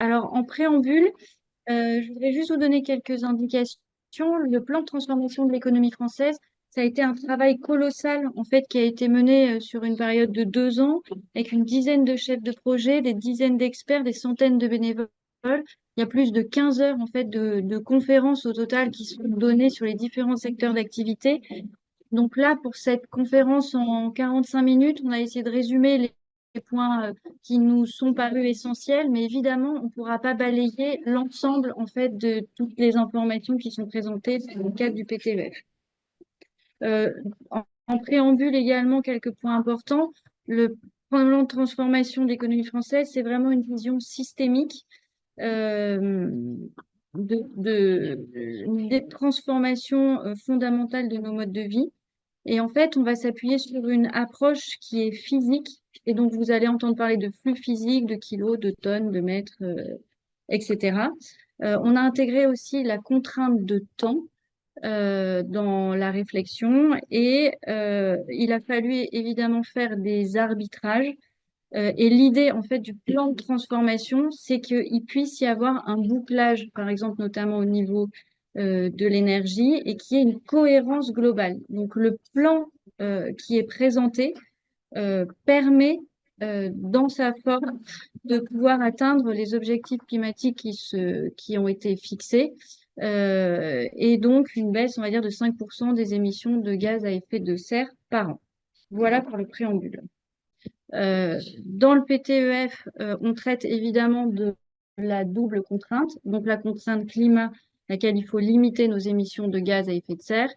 Alors, en préambule, je voudrais juste vous donner quelques indications. Le plan de transformation de l'économie française, ça a été un travail colossal, en fait, qui a été mené sur une période de 2 ans, avec une dizaine de chefs de projet, des dizaines d'experts, des centaines de bénévoles. Il y a plus de 15 heures, en fait, de conférences au total qui sont données sur les différents secteurs d'activité. Donc là, pour cette conférence en 45 minutes, on a essayé de résumer les points qui nous sont parus essentiels, mais évidemment, on ne pourra pas balayer l'ensemble en fait de toutes les informations qui sont présentées dans le cadre du PTEF. En préambule également, quelques points importants. Le plan de transformation de l'économie française, c'est vraiment une vision systémique euh, des transformations fondamentales de nos modes de vie. Et en fait, on va s'appuyer sur une approche qui est physique. Et donc, vous allez entendre parler de flux physique, de kilos, de tonnes, de mètres, etc. On a intégré aussi la contrainte de temps dans la réflexion et il a fallu évidemment faire des arbitrages. Et l'idée, en fait, du plan de transformation, c'est qu'il puisse y avoir un bouclage, par exemple, notamment au niveau de l'énergie, et qu'il y ait une cohérence globale. Donc, le plan qui est présenté permet, dans sa forme, de pouvoir atteindre les objectifs climatiques qui ont été fixés, et donc une baisse, on va dire, de 5% des émissions de gaz à effet de serre par an. Voilà pour le préambule. Dans le PTEF, on traite évidemment de la double contrainte, donc la contrainte climat, laquelle il faut limiter nos émissions de gaz à effet de serre,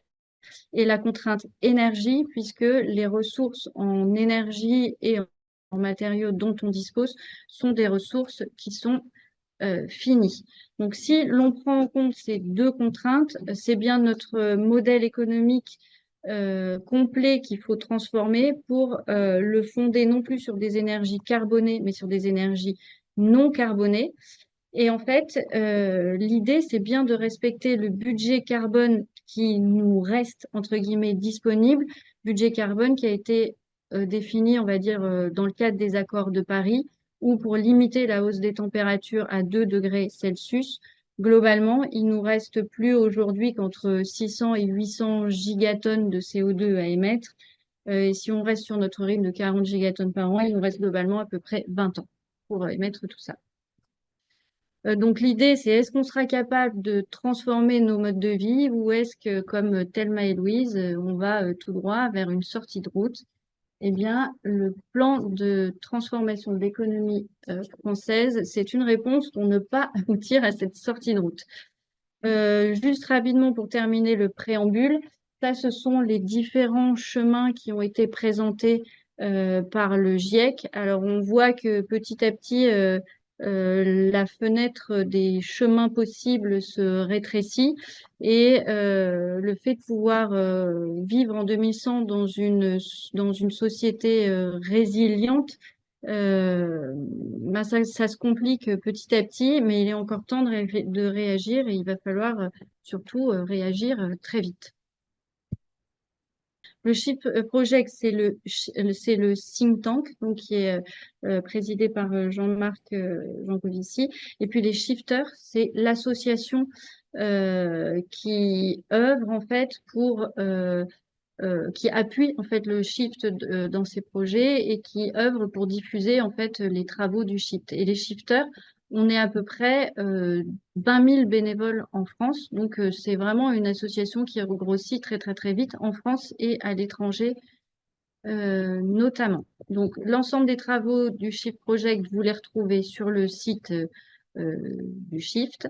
et la contrainte énergie, puisque les ressources en énergie et en matériaux dont on dispose sont des ressources qui sont finies. Donc, si l'on prend en compte ces deux contraintes, c'est bien notre modèle économique complet qu'il faut transformer pour le fonder non plus sur des énergies carbonées, mais sur des énergies non carbonées. Et en fait, l'idée, c'est bien de respecter le budget carbone qui nous reste, entre guillemets, disponible, budget carbone qui a été défini, on va dire, dans le cadre des accords de Paris, où pour limiter la hausse des températures à 2 degrés Celsius, globalement, il nous reste plus aujourd'hui qu'entre 600 et 800 gigatonnes de CO2 à émettre. Et si on reste sur notre rythme de 40 gigatonnes par an, il nous reste globalement à peu près 20 ans pour émettre tout ça. Donc l'idée, c'est est-ce qu'on sera capable de transformer nos modes de vie ou est-ce que, comme Thelma et Louise, on va tout droit vers une sortie de route? Eh bien, le plan de transformation de l'économie française, c'est une réponse pour ne pas aboutir à cette sortie de route. Juste rapidement pour terminer le préambule, ça, ce sont les différents chemins qui ont été présentés par le GIEC. Alors, on voit que petit à petit, la fenêtre des chemins possibles se rétrécit et le fait de pouvoir vivre en 2100 dans une société résiliente, ça se complique petit à petit, mais il est encore temps de réagir et il va falloir surtout réagir très vite. Le Shift Project, c'est le think tank donc, qui est présidé par Jean-Marc Jancovici. Et puis les Shifters, c'est l'association qui œuvre en fait pour qui appuie en fait le Shift dans ses projets et qui œuvre pour diffuser en fait les travaux du Shift. Et les Shifters, on est à peu près 20 000 bénévoles en France, donc c'est vraiment une association qui grossit très très très vite en France et à l'étranger notamment. Donc l'ensemble des travaux du Shift Project, vous les retrouvez sur le site du Shift.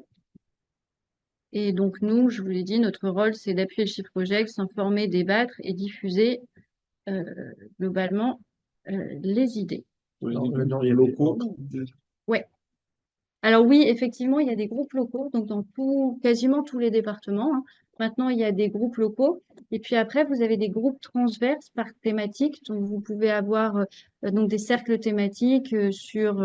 Et donc, nous, je vous l'ai dit, notre rôle, c'est d'appuyer le Shift Project, s'informer, débattre et diffuser globalement les idées. Dans les locaux. Ouais. Alors oui, effectivement, il y a des groupes locaux, donc dans quasiment tous les départements, hein. Maintenant, il y a des groupes locaux. Et puis après, vous avez des groupes transverses par thématique. Donc, vous pouvez avoir donc des cercles thématiques sur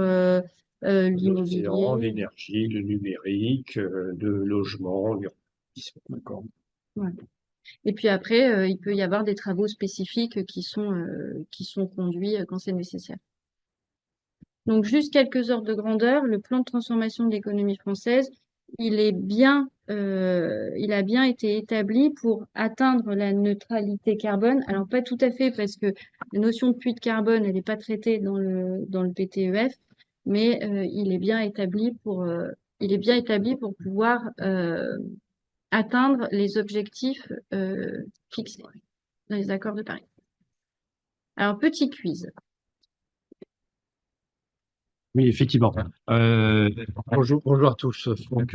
L'océan, l'immobilier. l'énergie, le numérique, le logement, l'urbanisme. D'accord. Ouais. Et puis après, il peut y avoir des travaux spécifiques qui sont conduits quand c'est nécessaire. Donc, juste quelques ordres de grandeur, le plan de transformation de l'économie française, il a bien été établi pour atteindre la neutralité carbone. Alors, pas tout à fait, parce que la notion de puits de carbone, elle n'est pas traitée dans le PTEF, mais il est bien établi pour pouvoir atteindre les objectifs fixés dans les accords de Paris. Alors, petit quiz. Oui, effectivement. Bonjour à tous, Franck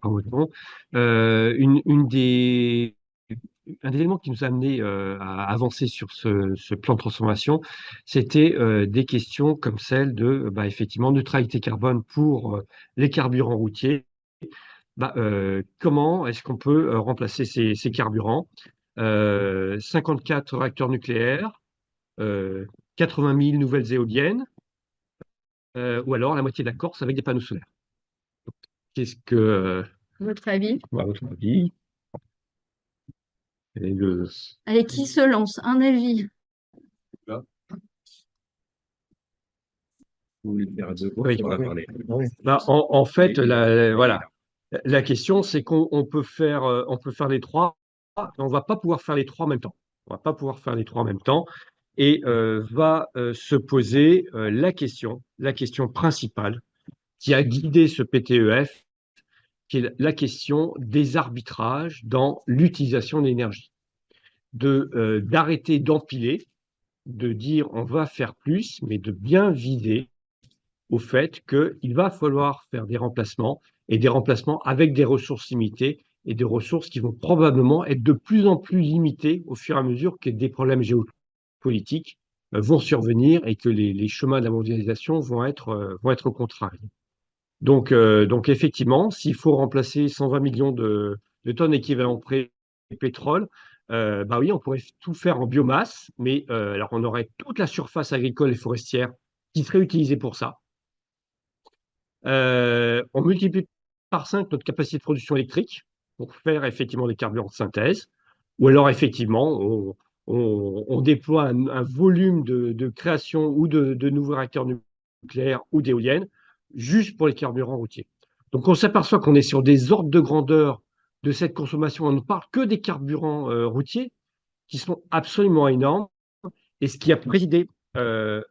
Ramoton. Une un des éléments qui nous a amené à avancer sur ce plan de transformation, c'était des questions comme celle de, effectivement, neutralité carbone pour les carburants routiers. Comment est-ce qu'on peut remplacer ces carburants? 54 réacteurs nucléaires, euh, 80 000 nouvelles éoliennes, ou alors la moitié de la Corse avec des panneaux solaires. Qu'est-ce que, Votre avis? à votre avis, quel est le... Allez, qui se lance? Un avis. Là, oui. En fait, voilà. La question, c'est qu'on on peut faire les trois, mais on va pas pouvoir faire les trois en même temps. On va pas pouvoir faire les trois en même temps. Et va se poser la question principale qui a guidé ce PTEF, qui est la question des arbitrages dans l'utilisation de l'énergie. D'arrêter d'empiler, de dire on va faire plus, mais de bien vider au fait qu'il va falloir faire des remplacements et des remplacements avec des ressources limitées et des ressources qui vont probablement être de plus en plus limitées au fur et à mesure que des problèmes géopolitiques vont survenir et que les chemins de la mondialisation vont être contrariés. Donc effectivement, s'il faut remplacer 120 millions de tonnes équivalent près de pétrole, bah oui, on pourrait tout faire en biomasse, mais alors on aurait toute la surface agricole et forestière qui serait utilisée pour ça. On multiplie par 5 notre capacité de production électrique pour faire effectivement des carburants de synthèse, ou alors effectivement, on déploie un volume de création ou de nouveaux réacteurs nucléaires ou d'éoliennes juste pour les carburants routiers. Donc on s'aperçoit qu'on est sur des ordres de grandeur de cette consommation. On ne parle que des carburants routiers qui sont absolument énormes. Et ce qui a présidé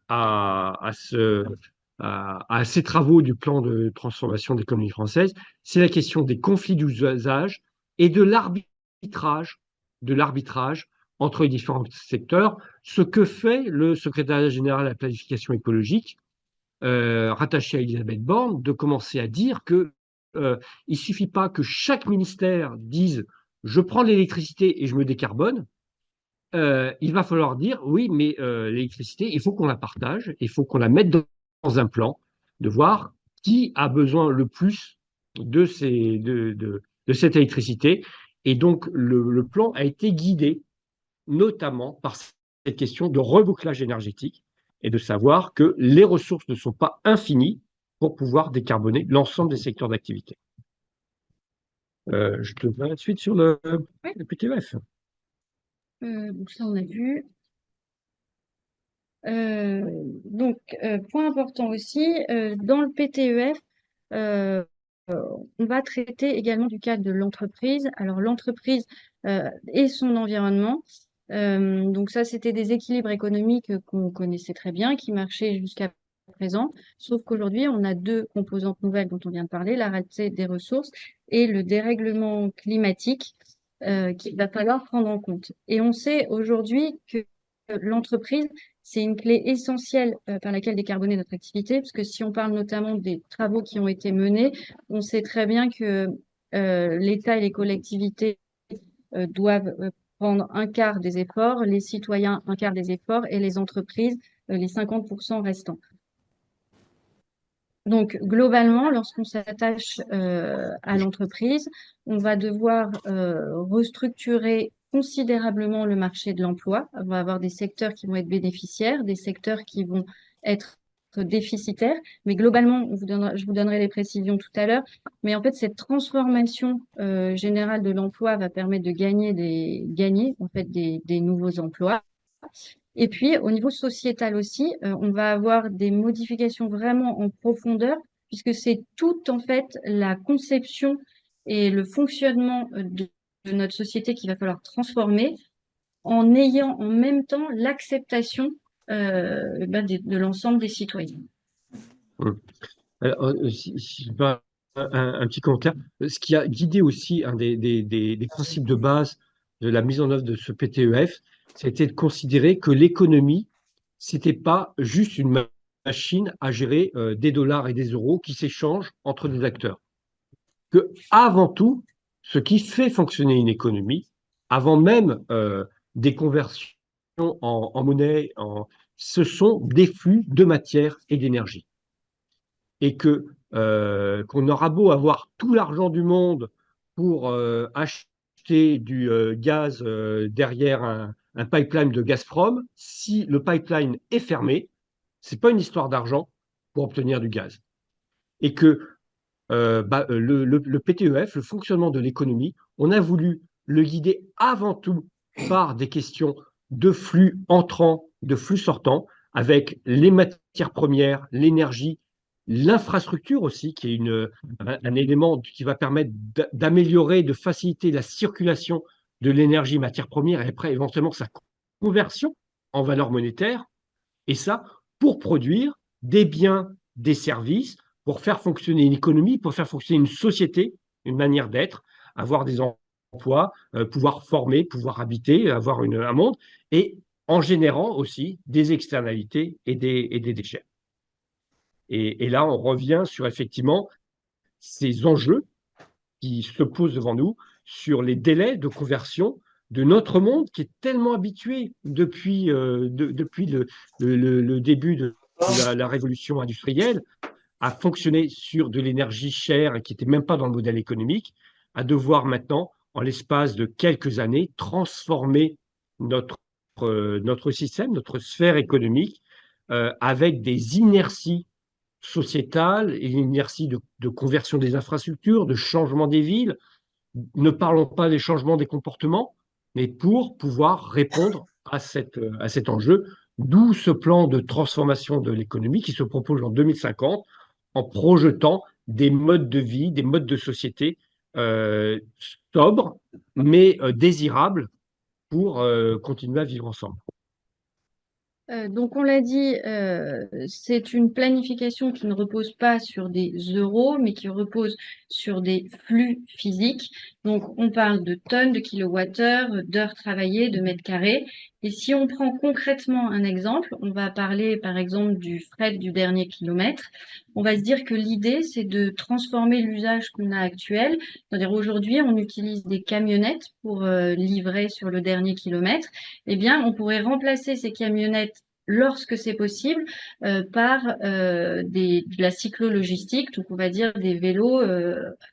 à ces travaux du plan de transformation de l'économie française, c'est la question des conflits d'usage et de l'arbitrage entre les différents secteurs, ce que fait le secrétariat général à la planification écologique, rattaché à Elisabeth Borne, de commencer à dire que il suffit pas que chaque ministère dise je prends l'électricité et je me décarbone. Il va falloir dire oui, mais l'électricité, il faut qu'on la partage, il faut qu'on la mette dans un plan, de voir qui a besoin le plus de cette électricité. Et donc, le plan a été guidé notamment par cette question de rebouclage énergétique et de savoir que les ressources ne sont pas infinies pour pouvoir décarboner l'ensemble des secteurs d'activité. Je te vois ensuite sur le PTEF. Donc ça, on a vu. Point important aussi, dans le PTEF, euh, on va traiter également du cadre de l'entreprise. Alors, l'entreprise et son environnement. Donc ça, c'était des équilibres économiques qu'on connaissait très bien, qui marchaient jusqu'à présent. Sauf qu'aujourd'hui, on a deux composantes nouvelles dont on vient de parler, la rareté des ressources et le dérèglement climatique qu'il va falloir prendre en compte. Et on sait aujourd'hui que l'entreprise, c'est une clé essentielle par laquelle décarboner notre activité, parce que si on parle notamment des travaux qui ont été menés, on sait très bien que l'État et les collectivités doivent prendre un quart des efforts, les citoyens un quart des efforts et les entreprises les 50% restants. Donc, globalement, lorsqu'on s'attache à l'entreprise, on va devoir restructurer considérablement le marché de l'emploi. On va avoir des secteurs qui vont être bénéficiaires, des secteurs qui vont être déficitaires. Mais globalement, je vous donnerai les précisions tout à l'heure. Mais en fait, cette transformation générale de l'emploi va permettre de gagner en fait, des nouveaux emplois. Et puis, au niveau sociétal aussi, on va avoir des modifications vraiment en profondeur, puisque c'est toute en fait la conception et le fonctionnement de notre société qu'il va falloir transformer en ayant en même temps l'acceptation de l'ensemble des citoyens. Hum. Alors, si je peux un petit commentaire. Ce qui a guidé aussi un des principes de base de la mise en œuvre de ce PTEF, c'était de considérer que l'économie, c'était pas juste une machine à gérer des dollars et des euros qui s'échangent entre des acteurs. Que avant tout, ce qui fait fonctionner une économie, avant même des conversions en monnaie, ce sont des flux de matière et d'énergie. Et que qu'on aura beau avoir tout l'argent du monde pour acheter du gaz derrière un pipeline de Gazprom, si le pipeline est fermé, c'est pas une histoire d'argent pour obtenir du gaz. Et que le PTEF, le fonctionnement de l'économie, on a voulu le guider avant tout par des questions de flux entrants, de flux sortants, avec les matières premières, l'énergie, l'infrastructure aussi, qui est un élément qui va permettre d'améliorer, de faciliter la circulation de l'énergie matière première et après éventuellement sa conversion en valeur monétaire. Et ça, pour produire des biens, des services, pour faire fonctionner une économie, pour faire fonctionner une société, une manière d'être, avoir des emplois, pouvoir former, pouvoir habiter, avoir un monde, et en générant aussi des externalités et des déchets. Et là, on revient sur effectivement ces enjeux qui se posent devant nous, sur les délais de conversion de notre monde qui est tellement habitué depuis le début de la révolution industrielle à fonctionner sur de l'énergie chère et qui n'était même pas dans le modèle économique, à devoir maintenant, en l'espace de quelques années, transformer notre, notre système, notre sphère économique, avec des inerties sociétale et une inertie de conversion des infrastructures, de changement des villes. Ne parlons pas des changements des comportements, mais pour pouvoir répondre à cet enjeu, d'où ce plan de transformation de l'économie qui se propose en 2050 en projetant des modes de vie, des modes de société euh, sobres, mais désirables pour continuer à vivre ensemble. Donc, on l'a dit, c'est une planification qui ne repose pas sur des euros, mais qui repose sur des flux physiques. Donc, on parle de tonnes, de kilowattheures, d'heures travaillées, de mètres carrés. Et si on prend concrètement un exemple, on va parler par exemple du fret du dernier kilomètre. On va se dire que l'idée, c'est de transformer l'usage qu'on a actuel. C'est-à-dire aujourd'hui, on utilise des camionnettes pour livrer sur le dernier kilomètre. Eh bien, on pourrait remplacer ces camionnettes lorsque c'est possible par de la cyclo-logistique, donc on va dire des vélos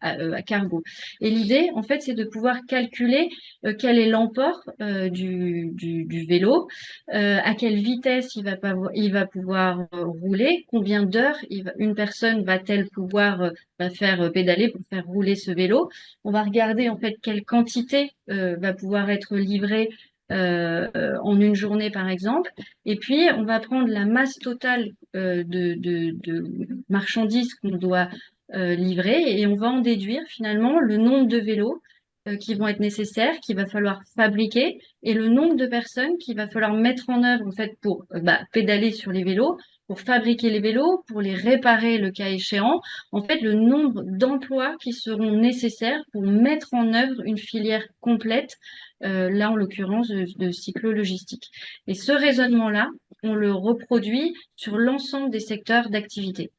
à cargo. Et l'idée, en fait, c'est de pouvoir calculer quel est l'emport du vélo, à quelle vitesse il va pouvoir rouler, combien d'heures une personne va-t-elle pouvoir va faire pédaler pour faire rouler ce vélo. On va regarder en fait quelle quantité va pouvoir être livrée en une journée, par exemple. Et puis, on va prendre la masse totale de marchandises qu'on doit livrer et on va en déduire finalement le nombre de vélos qui vont être nécessaires, qu'il va falloir fabriquer et le nombre de personnes qu'il va falloir mettre en œuvre en fait pour pédaler sur les vélos, pour fabriquer les vélos, pour les réparer le cas échéant. En fait, le nombre d'emplois qui seront nécessaires pour mettre en œuvre une filière complète là en l'occurrence de cyclo-logistique. Et ce raisonnement-là, on le reproduit sur l'ensemble des secteurs d'activité.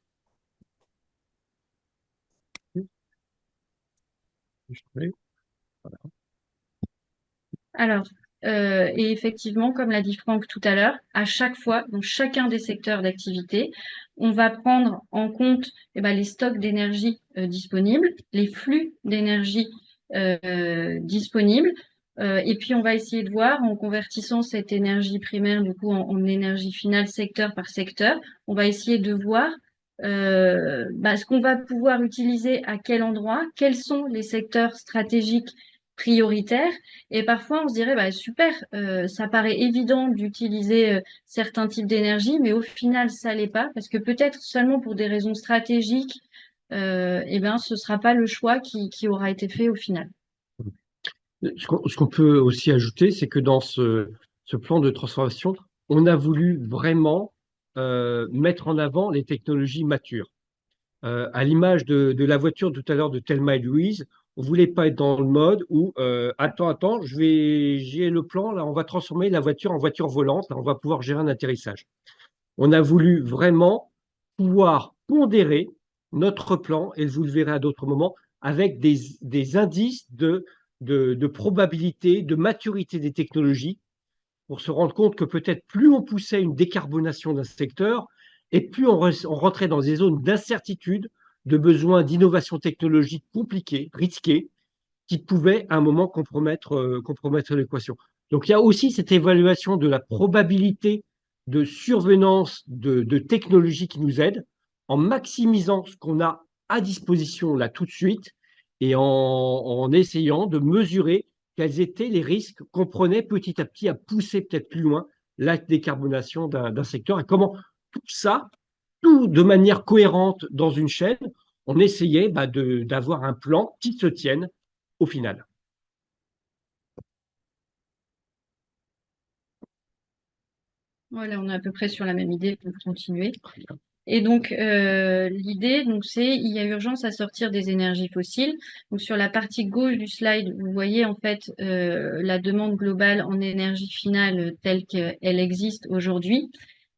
Alors, et effectivement, comme l'a dit Franck tout à l'heure, à chaque fois, dans chacun des secteurs d'activité, on va prendre en compte les stocks d'énergie disponibles, les flux d'énergie disponibles, et puis on va essayer de voir, en convertissant cette énergie primaire du coup en énergie finale secteur par secteur, on va essayer de voir ce qu'on va pouvoir utiliser à quel endroit, quels sont les secteurs stratégiques prioritaire. Et parfois, on se dirait, bah, super, ça paraît évident d'utiliser certains types d'énergie, mais au final, ça l'est pas, parce que peut-être seulement pour des raisons stratégiques, eh ben, ce sera pas le choix qui aura été fait au final. Ce qu'on peut aussi ajouter, c'est que dans ce plan de transformation, on a voulu vraiment mettre en avant les technologies matures. À l'image de la voiture tout à l'heure de Thelma et Louise, on voulait pas être dans le mode où attends, j'ai le plan, là, on va transformer la voiture en voiture volante, là, on va pouvoir gérer un atterrissage. On a voulu vraiment pouvoir pondérer notre plan, et vous le verrez à d'autres moments, avec des indices de probabilité, de maturité des technologies, pour se rendre compte que peut-être plus on poussait une décarbonation d'un secteur, et plus on rentrait dans des zones d'incertitude, de besoins d'innovation technologique compliquées, risquées, qui pouvaient à un moment compromettre l'équation. Donc il y a aussi cette évaluation de la probabilité de survenance de technologies qui nous aident, en maximisant ce qu'on a à disposition là tout de suite, et en essayant de mesurer quels étaient les risques qu'on prenait petit à petit à pousser peut-être plus loin la décarbonation d'un secteur, et comment tout ça, tout de manière cohérente dans une chaîne, on essayait d'avoir un plan qui se tienne au final. Voilà, on est à peu près sur la même idée pour continuer. Et donc, l'idée, donc, c'est il y a urgence à sortir des énergies fossiles. Donc, sur la partie gauche du slide, vous voyez en fait la demande globale en énergie finale telle qu'elle existe aujourd'hui.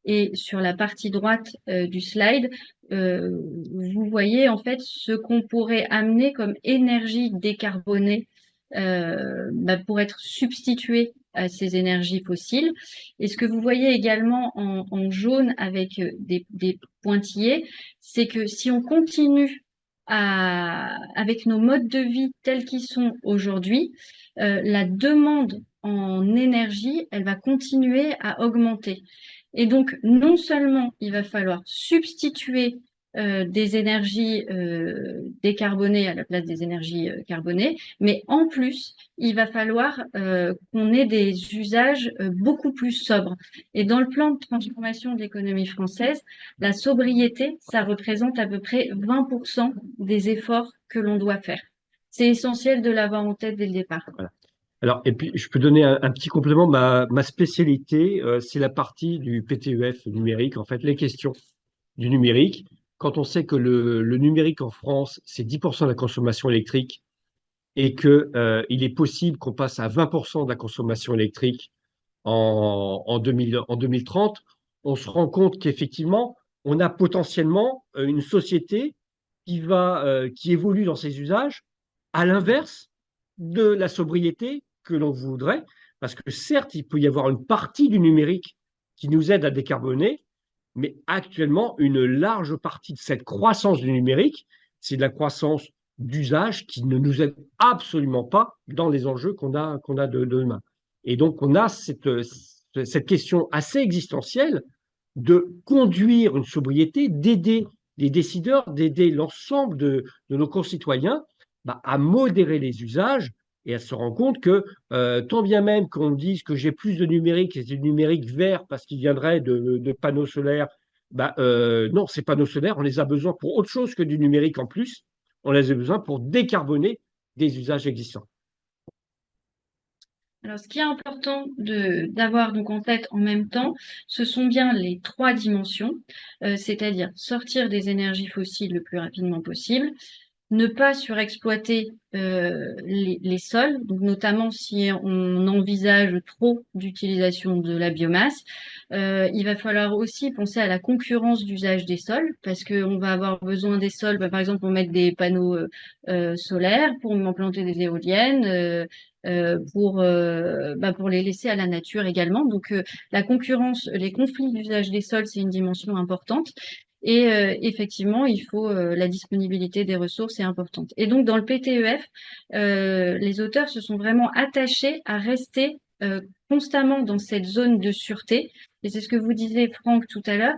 Et sur la partie droite du slide, euh, vous voyez en fait ce qu'on pourrait amener comme énergie décarbonée bah, pour être substituée à ces énergies fossiles. Et ce que vous voyez également en jaune avec des pointillés, c'est que si on continue avec nos modes de vie tels qu'ils sont aujourd'hui, la demande en énergie, elle va continuer à augmenter. Et donc, non seulement il va falloir substituer des énergies décarbonées à la place des énergies carbonées, mais en plus, il va falloir qu'on ait des usages beaucoup plus sobres. Et dans le plan de transformation de l'économie française, la sobriété, ça représente à peu près 20% des efforts que l'on doit faire. C'est essentiel de l'avoir en tête dès le départ. Voilà. Alors, et puis, je peux donner un petit complément. Ma spécialité, c'est la partie du PTEF numérique, en fait, les questions du numérique. Quand on sait que le numérique en France, c'est 10% de la consommation électrique, et que, il est possible qu'on passe à 20% de la consommation électrique en 2030, on se rend compte qu'effectivement, on a potentiellement une société qui évolue dans ses usages à l'inverse de la sobriété que l'on voudrait, parce que certes, il peut y avoir une partie du numérique qui nous aide à décarboner, mais actuellement, une large partie de cette croissance du numérique, c'est de la croissance d'usage qui ne nous aide absolument pas dans les enjeux qu'on a de demain. Et donc, on a cette question assez existentielle de conduire une sobriété, d'aider les décideurs, d'aider l'ensemble de nos concitoyens à modérer les usages et à se rendre compte que tant bien même qu'on dise que j'ai plus de numérique et c'est du numérique vert parce qu'il viendrait de panneaux solaires, non, ces panneaux solaires, on les a besoin pour autre chose que du numérique en plus. On les a besoin pour décarboner des usages existants. Alors, ce qui est important d'avoir donc en tête en même temps, ce sont bien les trois dimensions, c'est-à-dire sortir des énergies fossiles le plus rapidement possible, ne pas surexploiter les sols, donc notamment si on envisage trop d'utilisation de la biomasse. Il va falloir aussi penser à la concurrence d'usage des sols, parce qu'on va avoir besoin des sols, par exemple, pour mettre des panneaux solaires, pour implanter des éoliennes. Pour les laisser à la nature également. Donc, la concurrence, les conflits d'usage des sols, c'est une dimension importante. Et effectivement, il faut la disponibilité des ressources est importante. Et donc, dans le PTEF, les auteurs se sont vraiment attachés à rester constamment dans cette zone de sûreté. Et c'est ce que vous disiez, Franck, tout à l'heure.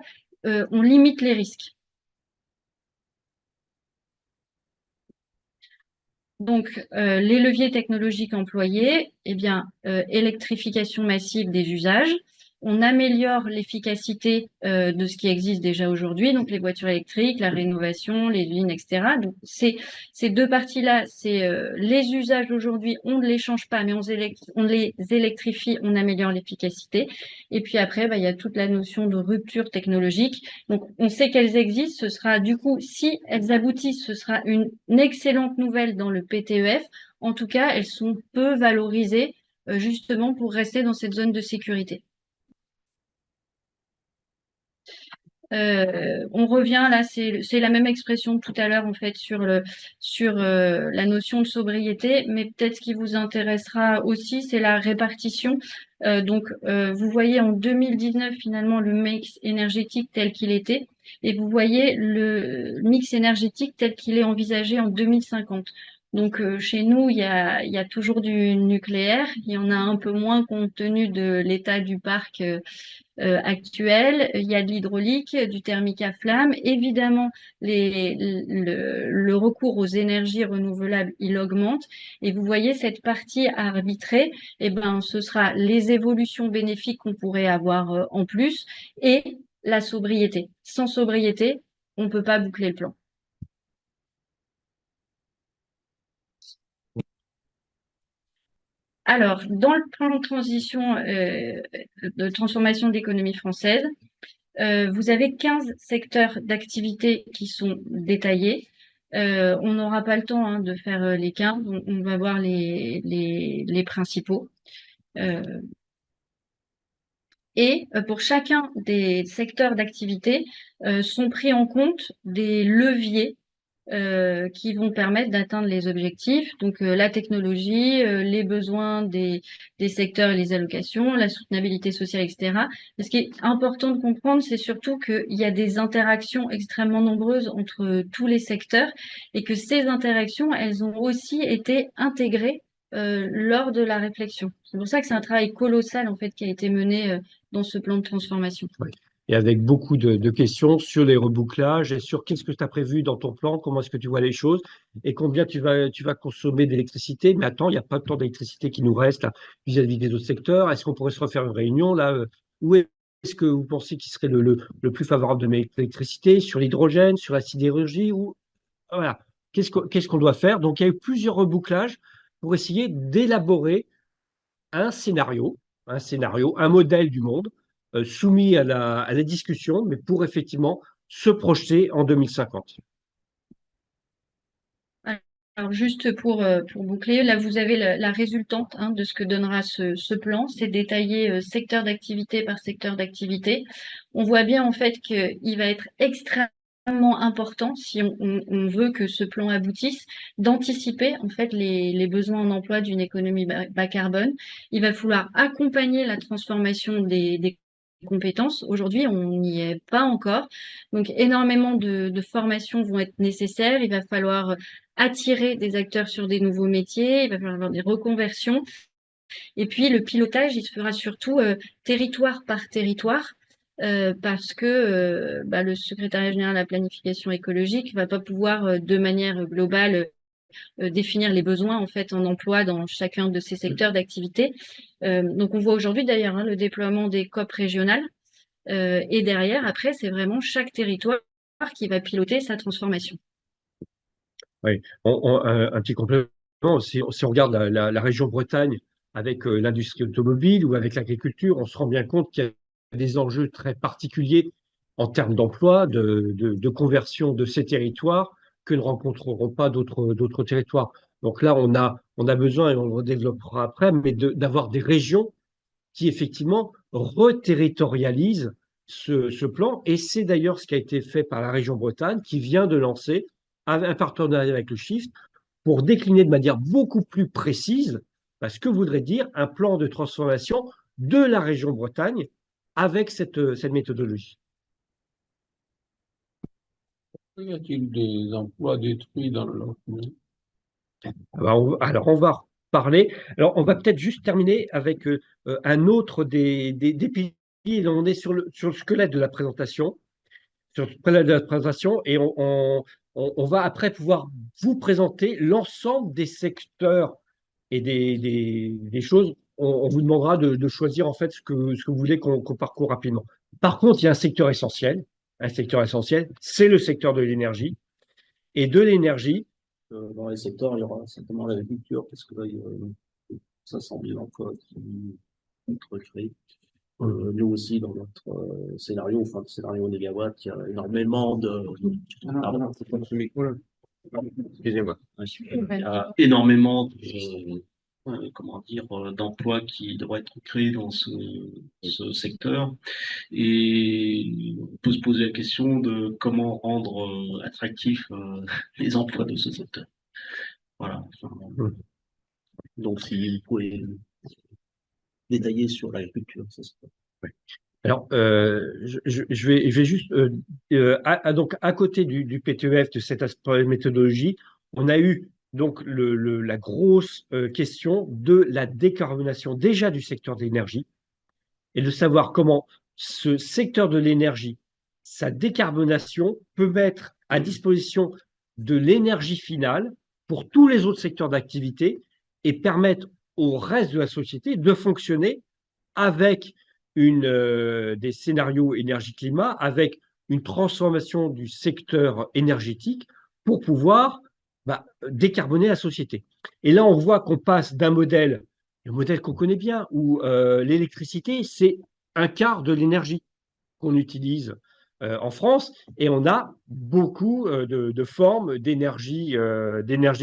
On limite les risques. Donc, les leviers technologiques employés, eh bien, électrification massive des usages. On améliore l'efficacité de ce qui existe déjà aujourd'hui, donc les voitures électriques, la rénovation, les usines, etc. Donc, ces deux parties-là, c'est les usages aujourd'hui, on ne les change pas, mais on les électrifie, on améliore l'efficacité. Et puis après, bah, il y a toute la notion de rupture technologique. Donc, on sait qu'elles existent. Ce sera du coup, si elles aboutissent, ce sera une excellente nouvelle dans le PTEF. En tout cas, elles sont peu valorisées justement pour rester dans cette zone de sécurité. On revient là, c'est la même expression que tout à l'heure en fait sur la notion de sobriété, mais peut-être ce qui vous intéressera aussi, c'est la répartition. Vous voyez en 2019 finalement le mix énergétique tel qu'il était, et vous voyez le mix énergétique tel qu'il est envisagé en 2050. Donc chez nous, il y a toujours du nucléaire, il y en a un peu moins compte tenu de l'état du parc actuelle. Il y a de l'hydraulique, du thermique à flamme. Évidemment, le recours aux énergies renouvelables, il augmente. Et vous voyez, cette partie à arbitrer, eh ben, ce sera les évolutions bénéfiques qu'on pourrait avoir en plus et la sobriété. Sans sobriété, on ne peut pas boucler le plan. Alors, dans le plan de transformation de l'économie française, vous avez 15 secteurs d'activité qui sont détaillés. On n'aura pas le temps hein, de faire les 15, on va voir les principaux. Euh, pour chacun des secteurs d'activité, sont pris en compte des leviers qui vont permettre d'atteindre les objectifs. Donc la technologie, les besoins des secteurs et les allocations, la soutenabilité sociale, etc. Ce qui est important de comprendre, c'est surtout qu'il y a des interactions extrêmement nombreuses entre tous les secteurs et que ces interactions, elles ont aussi été intégrées lors de la réflexion. C'est pour ça que c'est un travail colossal en fait qui a été mené dans ce plan de transformation. Oui. Et avec beaucoup de questions sur les rebouclages et sur qu'est-ce que tu as prévu dans ton plan, comment est-ce que tu vois les choses et combien tu vas consommer d'électricité. Mais attends, il n'y a pas tant d'électricité qui nous reste là, vis-à-vis des autres secteurs. Est-ce qu'on pourrait se refaire une réunion là? Où est-ce que vous pensez qu'il serait le plus favorable de l'électricité? Sur l'hydrogène, sur la sidérurgie ou voilà. Qu'est-ce qu'on doit faire? Donc, il y a eu plusieurs rebouclages pour essayer d'élaborer un scénario, un modèle du monde soumis à à la discussion, mais pour effectivement se projeter en 2050. Alors juste pour boucler, là vous avez la résultante hein, de ce que donnera ce plan. C'est détaillé secteur d'activité par secteur d'activité. On voit bien en fait qu'il va être extrêmement important si on veut que ce plan aboutisse, d'anticiper en fait les besoins en emploi d'une économie bas carbone. Il va falloir accompagner la transformation des compétences. Aujourd'hui, on n'y est pas encore. Donc, énormément de formations vont être nécessaires. Il va falloir attirer des acteurs sur des nouveaux métiers, il va falloir avoir des reconversions. Et puis le pilotage, il se fera surtout territoire par territoire, parce que le secrétariat général à la planification écologique ne va pas pouvoir de manière globale définir les besoins en fait en emploi dans chacun de ces secteurs d'activité. Donc on voit aujourd'hui d'ailleurs hein, le déploiement des COP régionales. Et derrière, après, c'est vraiment chaque territoire qui va piloter sa transformation. Oui. Un petit complément, si on regarde la région Bretagne avec l'industrie automobile ou avec l'agriculture, on se rend bien compte qu'il y a des enjeux très particuliers en termes d'emploi, de conversion de ces territoires que ne rencontreront pas d'autres territoires. Donc là, on a besoin, et on le redéveloppera après, mais d'avoir des régions qui effectivement reterritorialise ce plan. Et c'est d'ailleurs ce qui a été fait par la région Bretagne, qui vient de lancer un partenariat avec le Shift pour décliner de manière beaucoup plus précise ce que voudrait dire un plan de transformation de la région Bretagne avec cette méthodologie. Y a-t-il des emplois détruits dans le logement? Alors, on va parler. Alors, on va peut-être juste terminer avec un autre des pays. On est sur le squelette de la présentation. Sur le squelette de la présentation et on va après pouvoir vous présenter l'ensemble des secteurs et des choses. On vous demandera de choisir en fait ce que vous voulez qu'on parcourt rapidement. Par contre, il y a un secteur essentiel, c'est le secteur de l'énergie. Et de l'énergie, Dans les secteurs, il y aura certainement l'agriculture, parce que là, il y a 500 000 emplois qui vont être créés. Nous aussi, dans notre scénario, enfin, le scénario négawatt, il y a énormément de. Pardon, c'est pas ce micro-là. Excusez-moi. Il y a énormément comment dire, d'emplois qui devraient être créés dans ce secteur. Et on peut se poser la question de comment rendre attractifs les emplois de ce secteur. Voilà. Enfin, donc, si vous pouvez détailler sur l'agriculture, ça serait. alors, je vais juste, donc à côté du PTEF, de cet aspect méthodologie, on a eu donc la grosse question de la décarbonation déjà du secteur de l'énergie et de savoir comment ce secteur de l'énergie, sa décarbonation peut mettre à disposition de l'énergie finale pour tous les autres secteurs d'activité et permettre au reste de la société de fonctionner avec des scénarios énergie-climat, avec une transformation du secteur énergétique pour pouvoir décarboner la société. Et là, on voit qu'on passe d'un modèle, le modèle qu'on connaît bien, où l'électricité, c'est un quart de l'énergie qu'on utilise en France, et on a beaucoup de formes d'énergie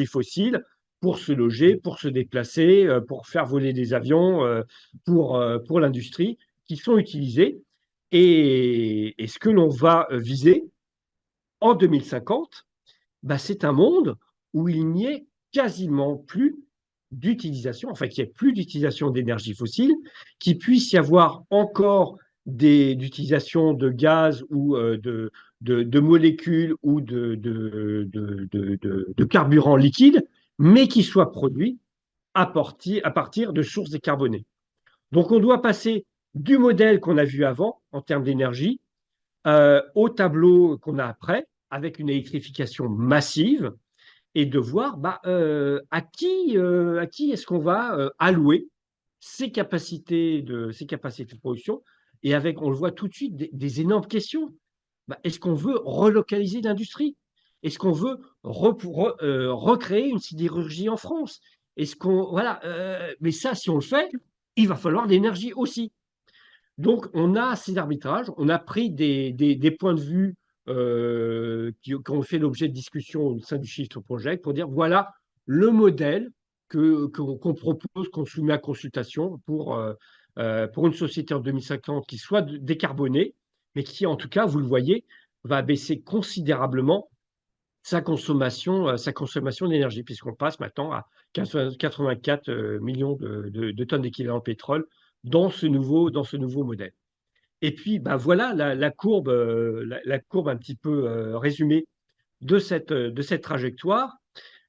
fossile pour se loger, pour se déplacer, pour faire voler des avions, pour l'industrie, qui sont utilisées. Et ce que l'on va viser en 2050, c'est un monde où il n'y ait quasiment plus d'utilisation, enfin qu'il n'y ait plus d'utilisation d'énergie fossile, qu'il puisse y avoir encore d'utilisation de gaz ou de molécules ou de carburants liquides, mais qui soient produits à partir de sources décarbonées. Donc on doit passer du modèle qu'on a vu avant en termes d'énergie au tableau qu'on a après, avec une électrification massive, et de voir à qui est-ce qu'on va allouer ces capacités de production. Et avec, on le voit tout de suite, des énormes questions. Est-ce qu'on veut relocaliser l'industrie? Est-ce qu'on veut recréer une sidérurgie en France? Est-ce qu'on voilà, mais ça, si on le fait, il va falloir de l'énergie aussi. Donc, on a ces arbitrages, on a pris des points de vue qui ont fait l'objet de discussions au sein du Shift Project pour dire voilà le modèle qu'on propose, qu'on soumet à consultation pour une société en 2050 qui soit décarbonée, mais qui, en tout cas, vous le voyez, va baisser considérablement sa consommation d'énergie, puisqu'on passe maintenant à 84 millions de tonnes d'équivalent pétrole dans ce nouveau modèle. Et puis, voilà la courbe, la courbe un petit peu résumée de cette trajectoire,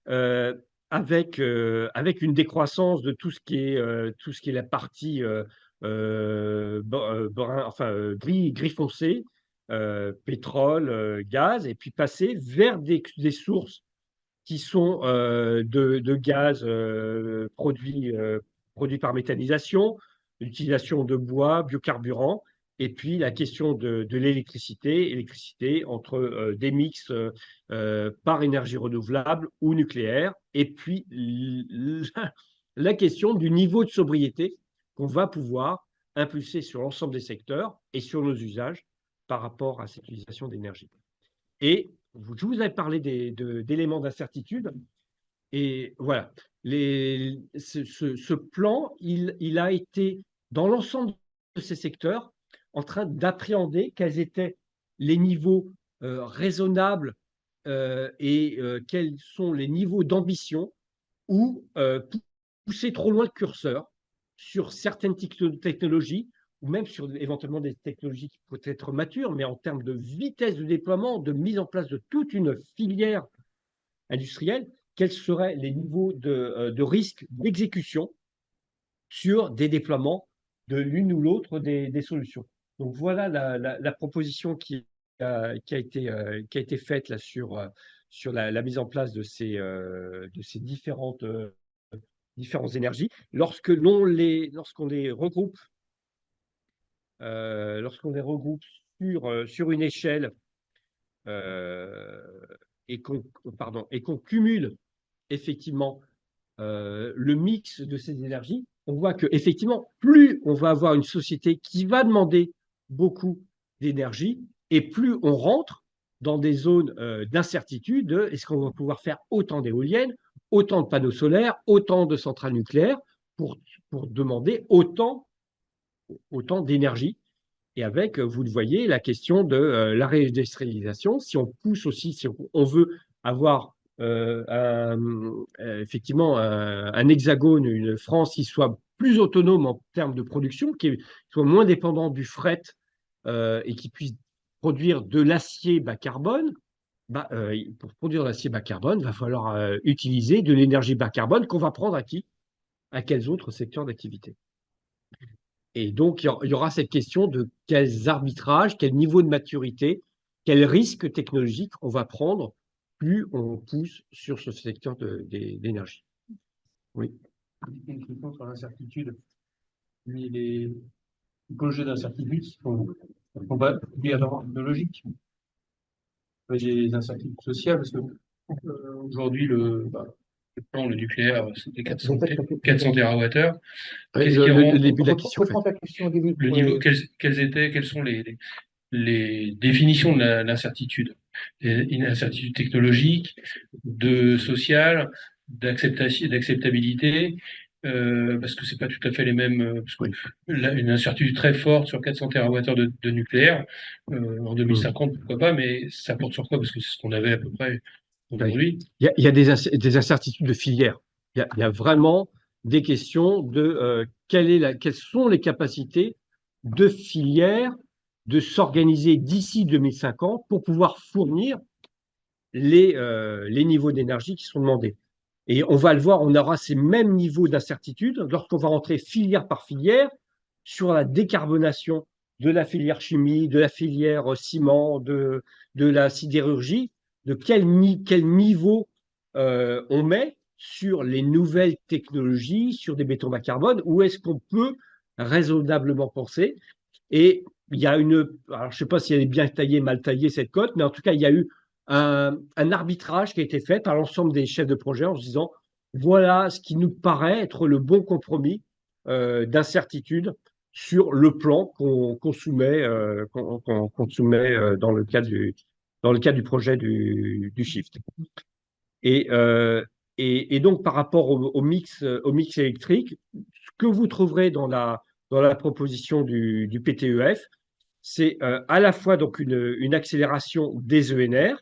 euh, avec une décroissance de tout ce qui est la partie gris foncé, pétrole, gaz, et puis passer vers des sources qui sont de gaz produits par méthanisation, l'utilisation de bois, biocarburants, et puis la question de électricité entre des mix par énergie renouvelable ou nucléaire, et puis la question du niveau de sobriété qu'on va pouvoir impulser sur l'ensemble des secteurs et sur nos usages par rapport à cette utilisation d'énergie. Et je vous avais parlé d'éléments d'incertitude. Et voilà, ce plan, il a été, dans l'ensemble de ces secteurs, en train d'appréhender quels étaient les niveaux raisonnables et quels sont les niveaux d'ambition ou pousser trop loin le curseur sur certaines technologies ou même sur éventuellement des technologies qui pourraient être matures, mais en termes de vitesse de déploiement, de mise en place de toute une filière industrielle, quels seraient les niveaux de risque d'exécution sur des déploiements de l'une ou l'autre des solutions. Donc voilà la proposition qui a été faite là sur la mise en place de ces différentes énergies. Lorsqu'on les regroupe sur une échelle euh, et qu'on cumule effectivement le mix de ces énergies, on voit que effectivement, plus on va avoir une société qui va demander beaucoup d'énergie, et plus on rentre dans des zones d'incertitude de est-ce qu'on va pouvoir faire autant d'éoliennes, autant de panneaux solaires, autant de centrales nucléaires pour, pour demander autant d'énergie. Et avec, vous le voyez, la question de la réindustrialisation. Si on pousse aussi, si on veut avoir effectivement un hexagone, une France qui soit plus autonome en termes de production, qui soit moins dépendant du fret et qui puisse produire de l'acier bas carbone, pour produire de l'acier bas carbone, il va falloir utiliser de l'énergie bas carbone qu'on va prendre à qui? À quels autres secteurs d'activité? Et donc, il y aura cette question de quels arbitrages, quel niveau de maturité, quel risque technologique on va prendre plus on pousse sur ce secteur d'énergie. Oui. Une question sur l'incertitude. Les projets d'incertitude sont obligatoirement biologiques. Les incertitudes sociales, parce que aujourd'hui, le nucléaire, c'était 400 TWh. Le début de la question. Le niveau, quelles sont les définitions de l'incertitude? Une incertitude technologique, sociale, d'acceptabilité, parce que c'est pas tout à fait les mêmes. Parce que une incertitude très forte sur 400 TWh de nucléaire en 2050, pourquoi pas, mais ça porte sur quoi? Parce que c'est ce qu'on avait à peu près aujourd'hui. Il y a des incertitudes de filière. Il y a vraiment des questions de quelles sont les capacités de filière de s'organiser d'ici 2050 pour pouvoir fournir les niveaux d'énergie qui sont demandés. Et on va le voir, on aura ces mêmes niveaux d'incertitude lorsqu'on va rentrer filière par filière sur la décarbonation de la filière chimie, de la filière ciment, de la sidérurgie, de quel niveau on met sur les nouvelles technologies, sur des bétons bas carbone, où est-ce qu'on peut raisonnablement penser. Et il y a alors je ne sais pas si elle est bien taillée, mal taillée cette cote, mais en tout cas, il y a eu un arbitrage qui a été fait par l'ensemble des chefs de projet en se disant, voilà ce qui nous paraît être le bon compromis d'incertitude sur le plan qu'on soumet, dans le cadre du projet du Shift. Et donc, par rapport au mix électrique, ce que vous trouverez dans la proposition du PTEF, c'est à la fois donc une accélération des ENR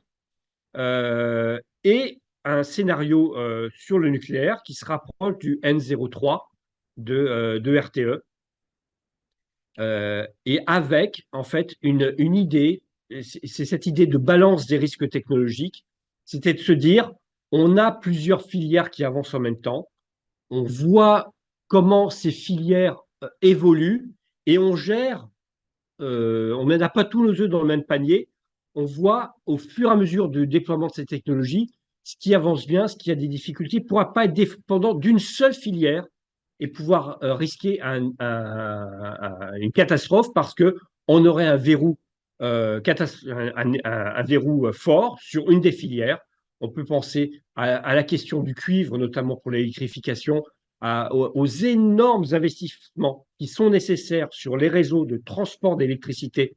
et un scénario sur le nucléaire qui se rapproche du N03 de RTE. Et avec, en fait, une idée, c'est cette idée de balance des risques technologiques, c'était de se dire, on a plusieurs filières qui avancent en même temps, on voit comment ces filières évoluent et on gère, on n'a pas tous nos œufs dans le même panier, on voit au fur et à mesure du déploiement de ces technologies ce qui avance bien, ce qui a des difficultés, ne pourra pas être dépendant d'une seule filière et pouvoir risquer une catastrophe parce qu'on aurait un verrou, un verrou fort sur une des filières. On peut penser à la question du cuivre, notamment pour l'électrification, aux énormes investissements qui sont nécessaires sur les réseaux de transport d'électricité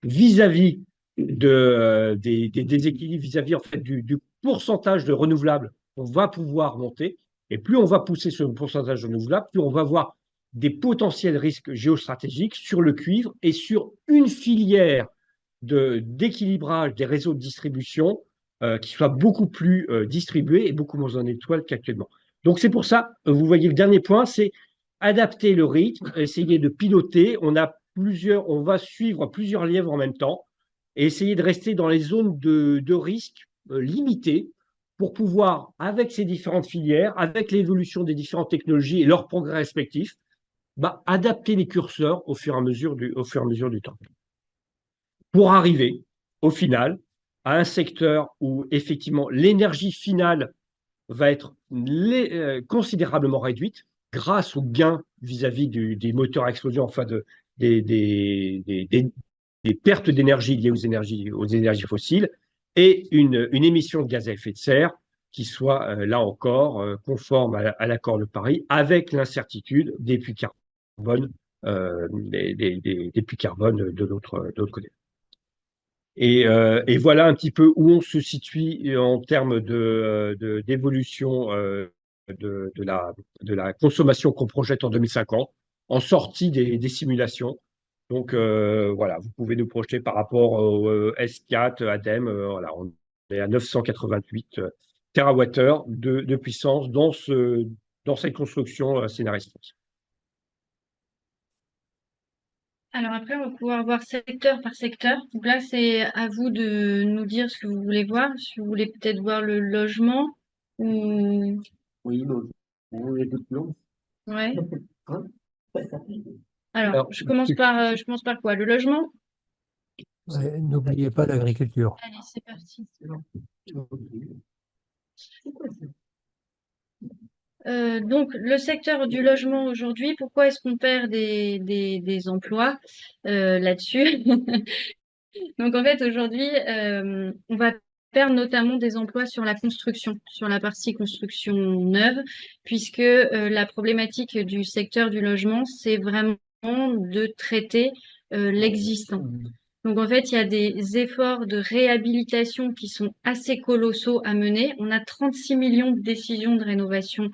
vis-à-vis des déséquilibres, vis-à-vis en fait, du pourcentage de renouvelables qu'on va pouvoir monter. Et plus on va pousser ce pourcentage renouvelable, plus on va avoir des potentiels risques géostratégiques sur le cuivre et sur une filière d'équilibrage des réseaux de distribution qui soit beaucoup plus distribuée et beaucoup moins en étoile qu'actuellement. Donc c'est pour ça, vous voyez le dernier point, c'est adapter le rythme, essayer de piloter. On va suivre plusieurs lièvres en même temps et essayer de rester dans les zones de risque limitées pour pouvoir, avec ces différentes filières, avec l'évolution des différentes technologies et leurs progrès respectifs, adapter les curseurs au fur et à mesure du temps. Pour arriver, au final, à un secteur où effectivement l'énergie finale va être considérablement réduite grâce aux gains vis-à-vis des moteurs à explosion, enfin des, des, des, des- des pertes d'énergie liées aux énergies fossiles, et une émission de gaz à effet de serre qui soit, là encore, conforme à l'accord de Paris, avec l'incertitude des puits carbone, des puits carbone de l'autre côté. Et voilà un petit peu où on se situe en termes d'évolution de la consommation qu'on projette en 2050, en sortie des simulations. Donc voilà, vous pouvez nous projeter par rapport au S4, ADEME, voilà, on est à 988 TWh de puissance dans cette construction scénaristique. Alors après, on va pouvoir voir secteur par secteur. Donc là, c'est à vous de nous dire ce que vous voulez voir. Si vous voulez peut-être voir le logement ou... Oui, on est tout long. Ouais. Hein. Alors, Alors, je commence par quoi? Le logement? Ouais, n'oubliez pas l'agriculture. Allez, c'est parti. Donc, le secteur du logement aujourd'hui, pourquoi est-ce qu'on perd des emplois là-dessus? Donc, en fait, aujourd'hui, on va perdre notamment des emplois sur la construction, sur la partie construction neuve, puisque la problématique du secteur du logement, c'est vraiment de traiter l'existant. Donc, en fait, il y a des efforts de réhabilitation qui sont assez colossaux à mener. On a 36 millions de décisions de rénovation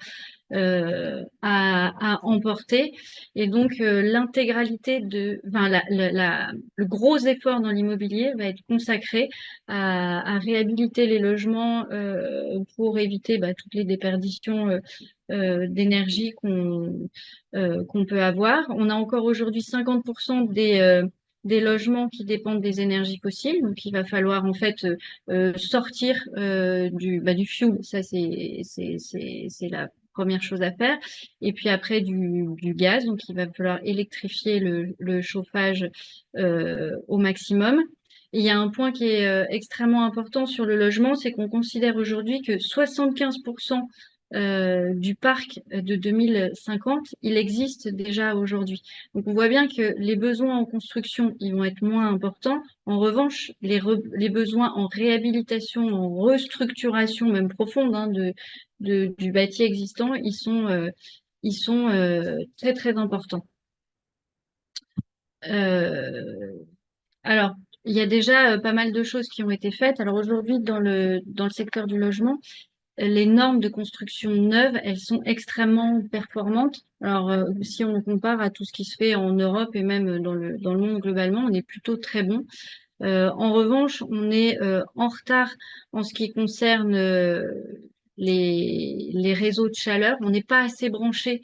à emporter. Et donc, l'intégralité enfin, le gros effort dans l'immobilier va être consacré à réhabiliter les logements pour éviter toutes les déperditions d'énergie qu'on peut avoir. On a encore aujourd'hui 50% des logements qui dépendent des énergies fossiles. Donc, il va falloir en fait sortir du fuel. Ça, c'est la première chose à faire. Et puis après, du gaz. Donc, il va falloir électrifier le chauffage au maximum. Et il y a un point qui est extrêmement important sur le logement, c'est qu'on considère aujourd'hui que 75% du parc de 2050, il existe déjà aujourd'hui. Donc on voit bien que les besoins en construction, ils vont être moins importants. En revanche, les besoins en réhabilitation, en restructuration, même profonde, hein, du bâti existant, ils sont très très importants. Alors, il y a déjà pas mal de choses qui ont été faites. Alors aujourd'hui, dans le secteur du logement, les normes de construction neuve, elles sont extrêmement performantes. Alors, si on compare à tout ce qui se fait en Europe et même dans le monde globalement, on est plutôt très bon. En revanche, on est en retard en ce qui concerne les réseaux de chaleur. On n'est pas assez branché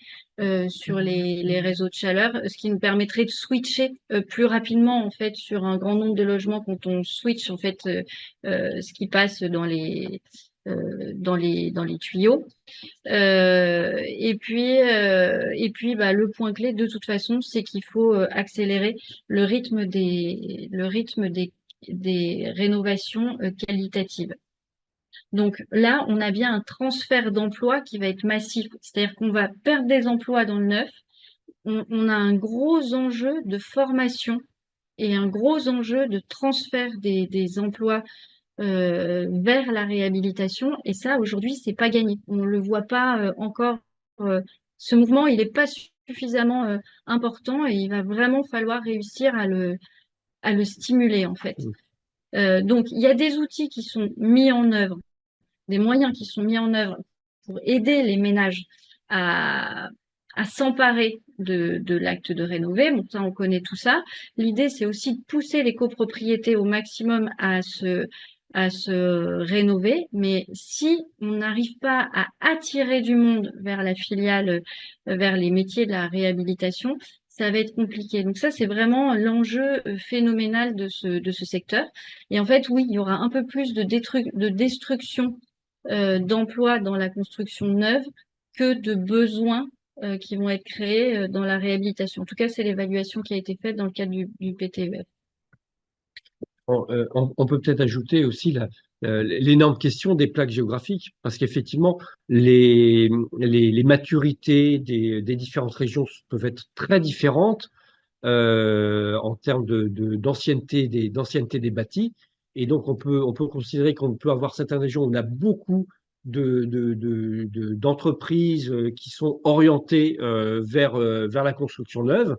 sur les réseaux de chaleur, ce qui nous permettrait de switcher plus rapidement en fait sur un grand nombre de logements quand on switch en fait ce qui passe dans les tuyaux. Et puis le point clé de toute façon, c'est qu'il faut accélérer le rythme des rénovations qualitatives. Donc là, on a bien un transfert d'emplois qui va être massif, c'est-à-dire qu'on va perdre des emplois dans le neuf. On a un gros enjeu de formation et un gros enjeu de transfert des emplois vers la réhabilitation. Et ça, aujourd'hui, c'est pas gagné. On ne le voit pas encore. Ce mouvement, il n'est pas suffisamment important et il va vraiment falloir réussir à le stimuler, en fait. Donc, il y a des outils qui sont mis en œuvre, des moyens qui sont mis en œuvre pour aider les ménages à s'emparer de l'acte de rénover. Bon, ça, on connaît tout ça. L'idée, c'est aussi de pousser les copropriétés au maximum à se rénover. Mais si on n'arrive pas à attirer du monde vers la filiale, vers les métiers de la réhabilitation, ça va être compliqué. Donc ça, c'est vraiment l'enjeu phénoménal de ce secteur. Et en fait, oui, il y aura un peu plus de destruction d'emplois dans la construction neuve que de besoins qui vont être créés dans la réhabilitation. En tout cas, c'est l'évaluation qui a été faite dans le cadre du PTEF. On peut peut-être ajouter aussi l'énorme question des plaques géographiques, parce qu'effectivement, les maturités des différentes régions peuvent être très différentes en termes d'ancienneté des bâtis. Et donc, on peut considérer qu'on peut avoir certaines régions où on a beaucoup d'entreprises qui sont orientées vers la construction neuve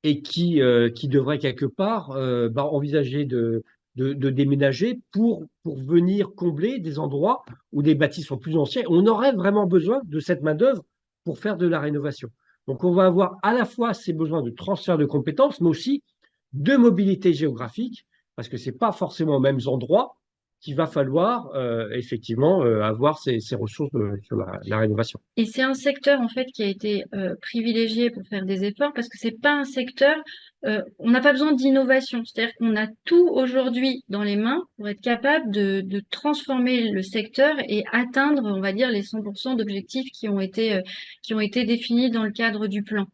et qui devraient quelque part envisager de déménager pour venir combler des endroits où des bâtis sont plus anciens. On aurait vraiment besoin de cette main-d'œuvre pour faire de la rénovation. Donc, on va avoir à la fois ces besoins de transfert de compétences, mais aussi de mobilité géographique, parce que ce n'est pas forcément aux mêmes endroits qu'il va falloir effectivement avoir ces ressources sur la rénovation. Et c'est un secteur en fait qui a été privilégié pour faire des efforts parce que c'est pas un secteur, on n'a pas besoin d'innovation, c'est-à-dire qu'on a tout aujourd'hui dans les mains pour être capable de transformer le secteur et atteindre, on va dire, les 100% d'objectifs qui ont été définis dans le cadre du plan.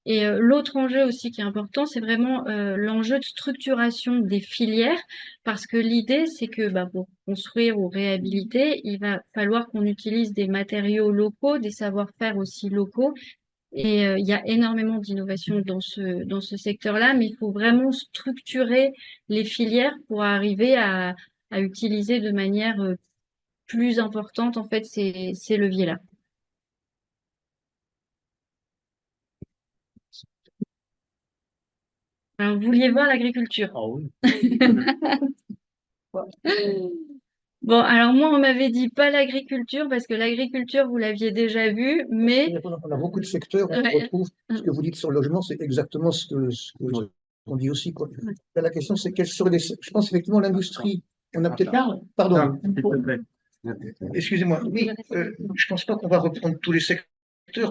Et l'autre enjeu aussi qui est important, c'est vraiment l'enjeu de structuration des filières, parce que l'idée, c'est que pour construire ou réhabiliter, il va falloir qu'on utilise des matériaux locaux, des savoir-faire aussi locaux. Et il y a énormément d'innovation dans ce secteur-là, mais il faut vraiment structurer les filières pour arriver à utiliser de manière plus importante en fait ces leviers-là. Alors, vous vouliez voir l'agriculture. Ah oui. Bon, alors moi, on m'avait dit pas l'agriculture parce que l'agriculture, vous l'aviez déjà vu, mais On a beaucoup de secteurs, on Ouais. retrouve ce que vous dites sur le logement, c'est exactement ce qu'on dit aussi, quoi. Là, la question, c'est quelles seraient je pense effectivement l'industrie. On a peut-être. Pardon. Excusez-moi. Oui, je pense pas qu'on va reprendre tous les secteurs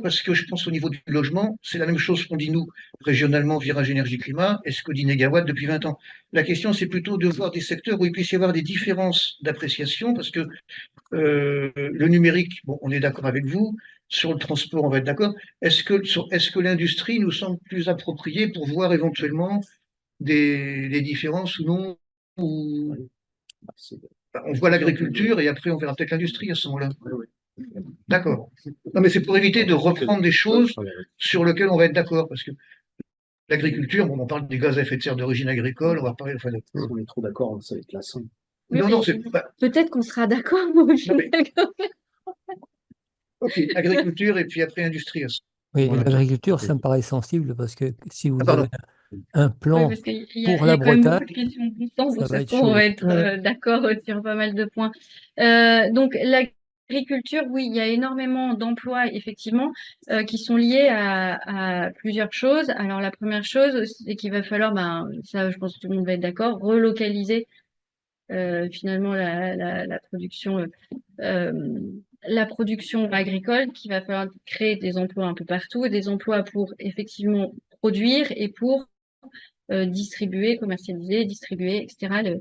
parce que je pense au niveau du logement, c'est la même chose qu'on dit nous, régionalement, virage énergie-climat, et ce que dit Négawatt depuis 20 ans. La question, c'est plutôt de voir des secteurs où il puisse y avoir des différences d'appréciation parce que le numérique, bon, on est d'accord avec vous. Sur le transport, on va être d'accord. Est-ce que l'industrie nous semble plus appropriée pour voir éventuellement des différences ou non on voit l'agriculture et après on verra peut-être l'industrie à ce moment-là. D'accord. Non, mais c'est pour éviter de reprendre des choses sur lesquelles on va être d'accord. Parce que l'agriculture, bon, on parle des gaz à effet de serre d'origine agricole, on va parler. Enfin, Si on est trop d'accord, ça va être lassant. Oui, non, mais peut-être qu'on sera d'accord, mais au final, ok, agriculture et puis après industrie. Oui, Voilà. l'agriculture, ça me paraît sensible parce que si vous pardon. avez un Oui, plan parce qu'il pour y la a quand même beaucoup Bretagne, de questions de bon sens, ça donc va ça se être trouve, on chaud. va être d'accord sur pas mal de points. Donc, l'agriculture, oui, il y a énormément d'emplois, effectivement, qui sont liés à plusieurs choses. Alors, la première chose, c'est qu'il va falloir, ça, je pense que tout le monde va être d'accord, relocaliser finalement euh, la production agricole, qu'il va falloir créer des emplois un peu partout, et des emplois pour effectivement produire et pour distribuer, commercialiser, distribuer, etc.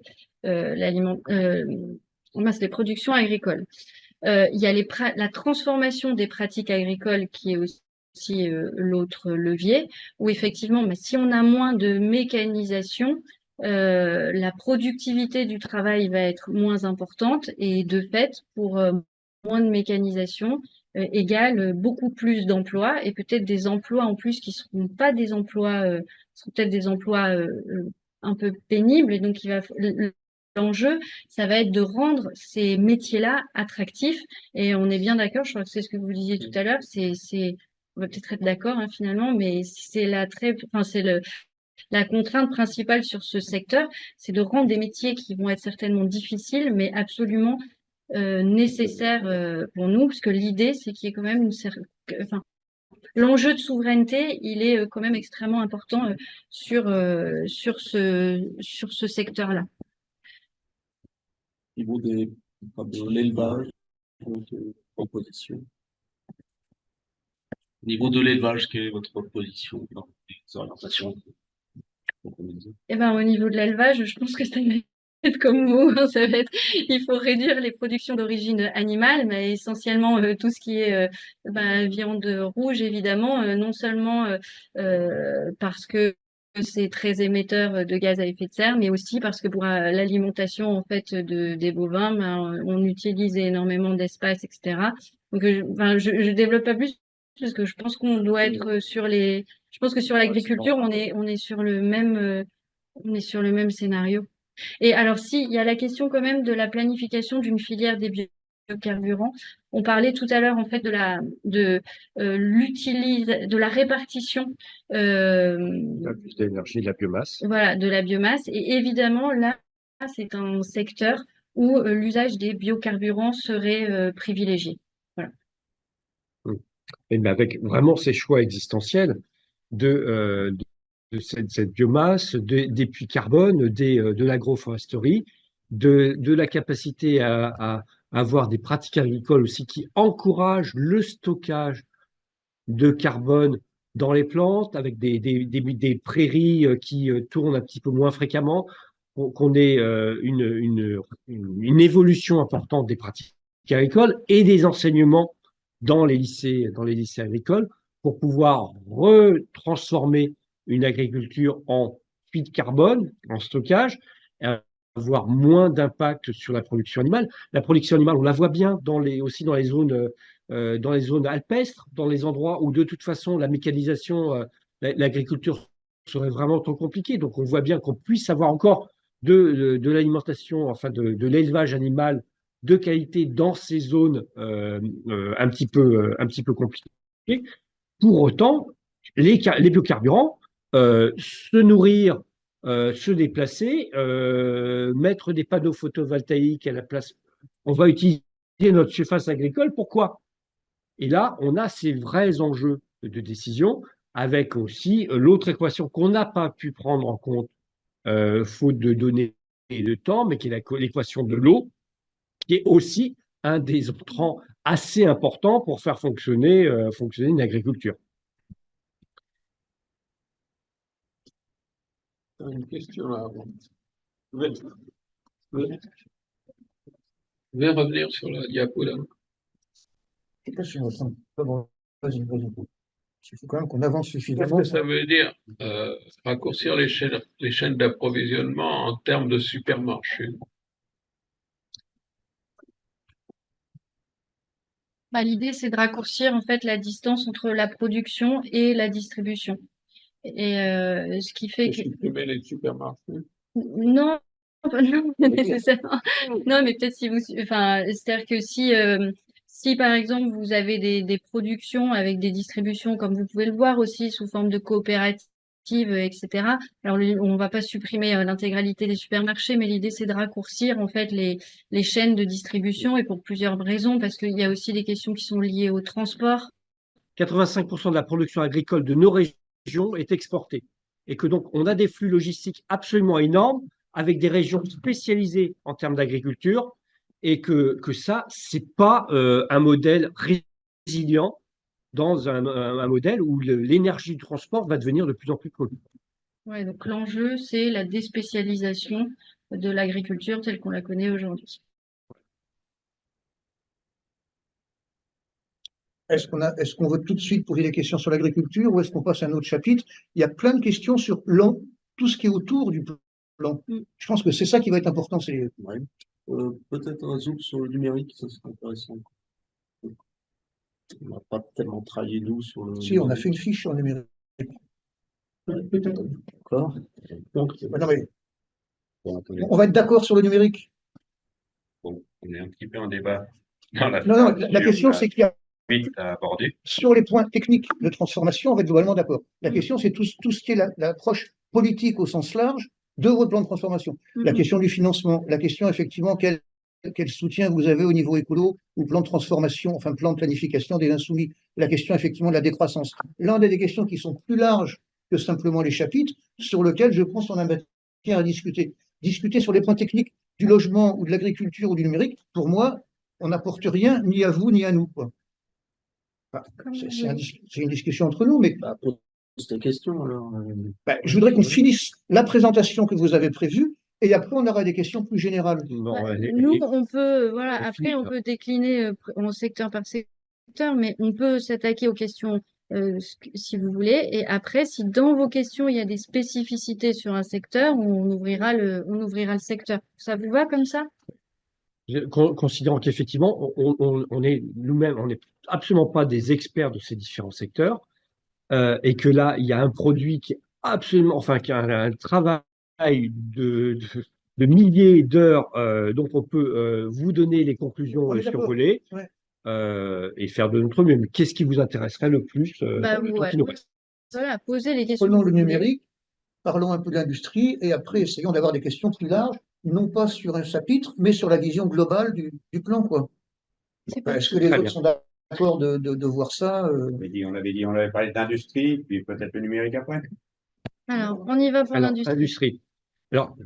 Les productions agricoles. Il y a la transformation des pratiques agricoles qui est aussi l'autre levier, où effectivement, si on a moins de mécanisation, la productivité du travail va être moins importante et de fait, pour moins de mécanisation, égale beaucoup plus d'emplois et peut-être des emplois en plus qui seront pas des emplois, seront peut-être des emplois un peu pénibles et donc l'enjeu, ça va être de rendre ces métiers-là attractifs. Et on est bien d'accord, je crois que c'est ce que vous disiez tout à l'heure, on va peut-être être d'accord finalement, mais c'est la contrainte principale sur ce secteur, c'est de rendre des métiers qui vont être certainement difficiles, mais absolument nécessaires pour nous, parce que l'idée, c'est qu'il y ait quand même l'enjeu de souveraineté, il est quand même extrêmement important sur ce secteur-là. Au niveau de l'élevage, proposition. Au niveau de l'élevage, quelle est votre position dans les orientations? Eh ben, au niveau de l'élevage, je pense que ça va être comme vous, hein, il faut réduire les productions d'origine animale, mais essentiellement tout ce qui est viande rouge, évidemment, non seulement parce que c'est très émetteur de gaz à effet de serre, mais aussi parce que pour l'alimentation en fait des bovins, ben, on utilise énormément d'espace, etc. Donc, je développe pas plus parce que je pense qu'on doit être je pense que sur l'agriculture, on est sur le même, on est sur le même scénario. Et alors, si, il y a la question quand même de la planification d'une filière des biocarburants. On parlait tout à l'heure en fait de la répartition de l'énergie, de la biomasse. voilà, de la biomasse. Et évidemment, là, c'est un secteur où l'usage des biocarburants serait privilégié. Voilà. Mais avec vraiment ces choix existentiels de cette biomasse, des puits carbone, de l'agroforesterie, de la capacité à avoir des pratiques agricoles aussi qui encouragent le stockage de carbone dans les plantes, avec des prairies qui tournent un petit peu moins fréquemment, qu'on ait une évolution importante des pratiques agricoles et des enseignements dans les lycées agricoles pour pouvoir retransformer une agriculture en puits de carbone, en stockage, et avoir moins d'impact sur la production animale. La production animale, on la voit bien aussi dans les zones alpestres, dans les endroits où de toute façon la mécanisation, l'agriculture serait vraiment trop compliquée. Donc on voit bien qu'on puisse avoir encore de l'alimentation, enfin de l'élevage animal de qualité dans ces zones un petit peu compliquées. Pour autant, les biocarburants, se nourrir, se déplacer, mettre des panneaux photovoltaïques à la place, on va utiliser notre surface agricole. Pourquoi? Et là, on a ces vrais enjeux de décision, avec aussi l'autre équation qu'on n'a pas pu prendre en compte, faute de données et de temps, mais qui est l'équation de l'eau, qui est aussi un des entrants assez importants pour faire fonctionner une agriculture. Une question là. Je vais revenir sur la diapo là. Je sais pas si on entend. Bon, vas-y. Il faut quand même qu'on avance Qu'est-ce suffisamment. que ça veut dire raccourcir les chaînes d'approvisionnement en termes de supermarché? Bah, l'idée, c'est de raccourcir en fait la distance entre la production et la distribution. Et ce qui fait que Supprimer les supermarchés. non, non, pas nécessairement. Non, mais peut-être si vous, enfin, c'est-à-dire que si par exemple vous avez des productions avec des distributions, comme vous pouvez le voir aussi sous forme de coopératives, etc. Alors on va pas supprimer l'intégralité des supermarchés, mais l'idée c'est de raccourcir en fait les chaînes de distribution et pour plusieurs raisons, parce qu'il y a aussi des questions qui sont liées au transport. 85% de la production agricole de nos régions est exportée. Et que donc, on a des flux logistiques absolument énormes avec des régions spécialisées en termes d'agriculture et que ça, c'est pas un modèle résilient dans un modèle où l'énergie du transport va devenir de plus en plus polluante. Ouais, donc l'enjeu, c'est la déspécialisation de l'agriculture telle qu'on la connaît aujourd'hui. Est-ce qu'on veut tout de suite poser des questions sur l'agriculture ou est-ce qu'on passe à un autre chapitre? Il y a plein de questions sur tout ce qui est autour du plan. Je pense que c'est ça qui va être important. Ouais. Peut-être un zoom sur le numérique, ça serait intéressant. On n'a pas tellement travaillé, nous, sur le. Si, on a fait une fiche sur le numérique. Peut-être. D'accord. Donc, Non, mais on va être d'accord sur le numérique. Bon, on est un petit peu en débat. Dans Non, la question, c'est qu'il y a à aborder. sur les points techniques de transformation, on va être globalement d'accord. La question, c'est tout ce qui est l'approche politique au sens large de votre plan de transformation. La question du financement, la question, effectivement, quel soutien vous avez au niveau écolo ou plan de transformation, enfin plan de planification des insoumis. La question, effectivement, de la décroissance. Là, on a des questions qui sont plus larges que simplement les chapitres, sur lesquels je pense qu'on a matière à discuter. Discuter sur les points techniques du logement ou de l'agriculture ou du numérique, pour moi, on n'apporte rien ni à vous ni à nous, quoi. C'est une discussion entre nous, mais pose tes questions alors. Je voudrais qu'on finisse la présentation que vous avez prévue et après on aura des questions plus générales. Nous, on peut, voilà, après on peut décliner en secteur par secteur, mais on peut s'attaquer aux questions si vous voulez. Et après, si dans vos questions, il y a des spécificités sur un secteur, on ouvrira le secteur. Ça vous va comme ça? Considérant qu'effectivement, on est nous-mêmes, on n'est absolument pas des experts de ces différents secteurs, et que là, il y a un produit qui est absolument, enfin, qui a un travail de milliers d'heures, donc on peut vous donner les conclusions On est d'accord. survolées Ouais. et faire de notre mieux. Mais qu'est-ce qui vous intéresserait le plus Bah, dans le temps ouais. qui nous reste? Voilà, posez les questions Prenons que le vous voulez. numérique, parlons un peu de l'industrie et après essayons d'avoir des questions plus larges, non pas sur un chapitre, mais sur la vision globale du plan, quoi. C'est Est-ce parti. que les Très autres bien. sont d'accord de voir ça On avait parlé d'industrie, puis peut-être le numérique après. Alors, on y va pour Alors, l'industrie. industrie. Alors,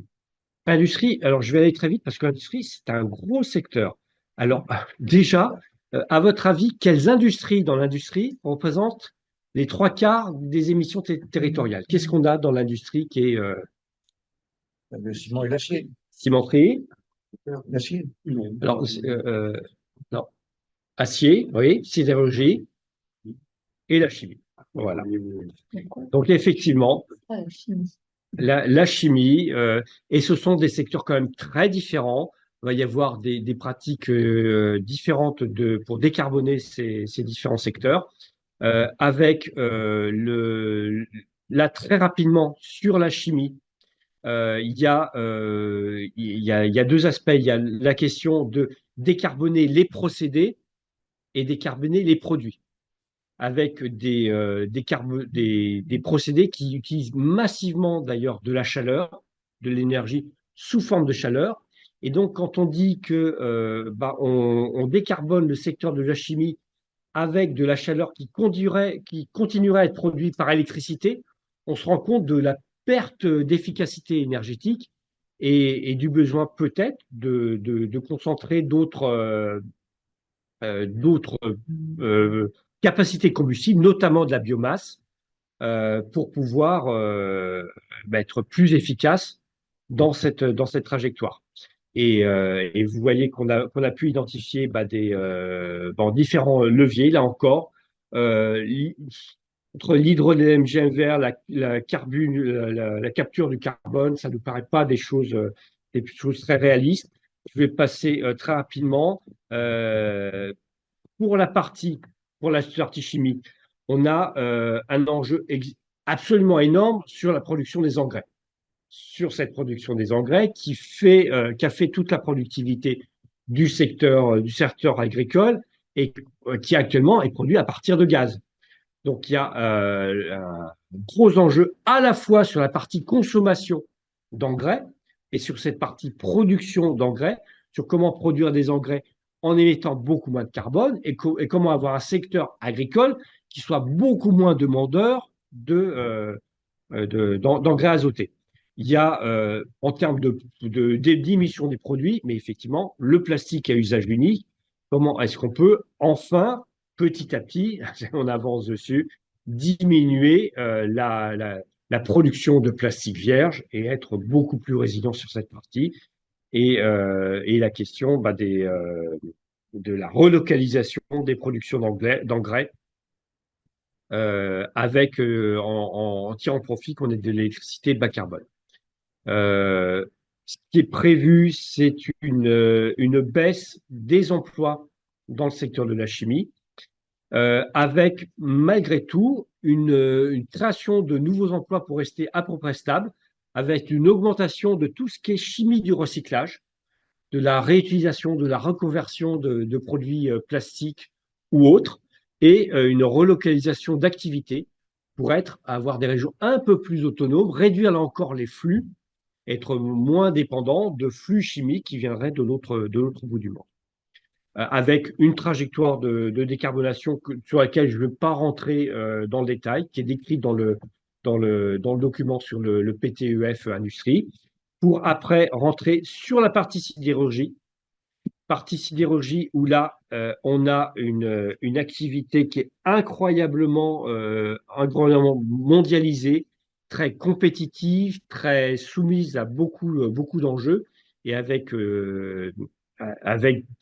industrie, alors je vais aller très vite parce que l'industrie, c'est un gros secteur. Alors, déjà, à votre avis, quelles industries dans l'industrie représentent les 3/4 des émissions territoriales? Qu'est-ce qu'on a dans l'industrie qui est Le ciment et l'acier. cimenterie? L'acier. Alors, non, acier, oui, sidérurgie et la chimie. Voilà. Donc, effectivement, la chimie, et ce sont des secteurs quand même très différents. Il va y avoir des pratiques différentes pour décarboner ces différents secteurs, avec là très rapidement sur la chimie. Il y a deux aspects. Il y a la question de décarboner les procédés et décarboner les produits avec des procédés qui utilisent massivement d'ailleurs de la chaleur, de l'énergie sous forme de chaleur. Et donc, quand on dit que on décarbone le secteur de la chimie avec de la chaleur qui continuerait à être produite par électricité, on se rend compte de la perte d'efficacité énergétique et du besoin peut-être de concentrer d'autres capacités combustibles, notamment de la biomasse, pour pouvoir être plus efficace dans cette trajectoire. Et vous voyez qu'on a pu identifier différents leviers, là encore, euh, entre l'hydrogène vert, la capture du carbone, ça ne nous paraît pas des choses très réalistes. Je vais passer très rapidement. Pour pour la partie chimie, on a un enjeu absolument énorme sur la production des engrais. Sur cette production des engrais qui a fait toute la productivité du secteur agricole et qui actuellement est produit à partir de gaz. Donc il y a un gros enjeu à la fois sur la partie consommation d'engrais et sur cette partie production d'engrais, sur comment produire des engrais en émettant beaucoup moins de carbone et comment avoir un secteur agricole qui soit beaucoup moins demandeur d'engrais azotés. Il y a, en termes d'émission des produits, mais effectivement, le plastique à usage unique, comment est-ce qu'on peut enfin, petit à petit, on avance dessus, diminuer la production de plastique vierge et être beaucoup plus résilient sur cette partie. Et la question de la relocalisation des productions d'engrais en tirant profit qu'on ait de l'électricité bas carbone. Ce qui est prévu, c'est une baisse des emplois dans le secteur de la chimie, avec malgré tout une création de nouveaux emplois pour rester à peu près stable, avec une augmentation de tout ce qui est chimie du recyclage, de la réutilisation, de la reconversion de produits plastiques ou autres, et une relocalisation d'activités pour avoir des régions un peu plus autonomes, réduire là encore les flux, être moins dépendant de flux chimiques qui viendraient de l'autre bout du monde. Avec une trajectoire de décarbonation sur laquelle je ne veux pas rentrer dans le détail, qui est décrite dans le document sur le PTEF Industrie, pour après rentrer sur la partie sidérurgie où là, on a une activité qui est incroyablement mondialisée, très compétitive, très soumise à beaucoup d'enjeux et avec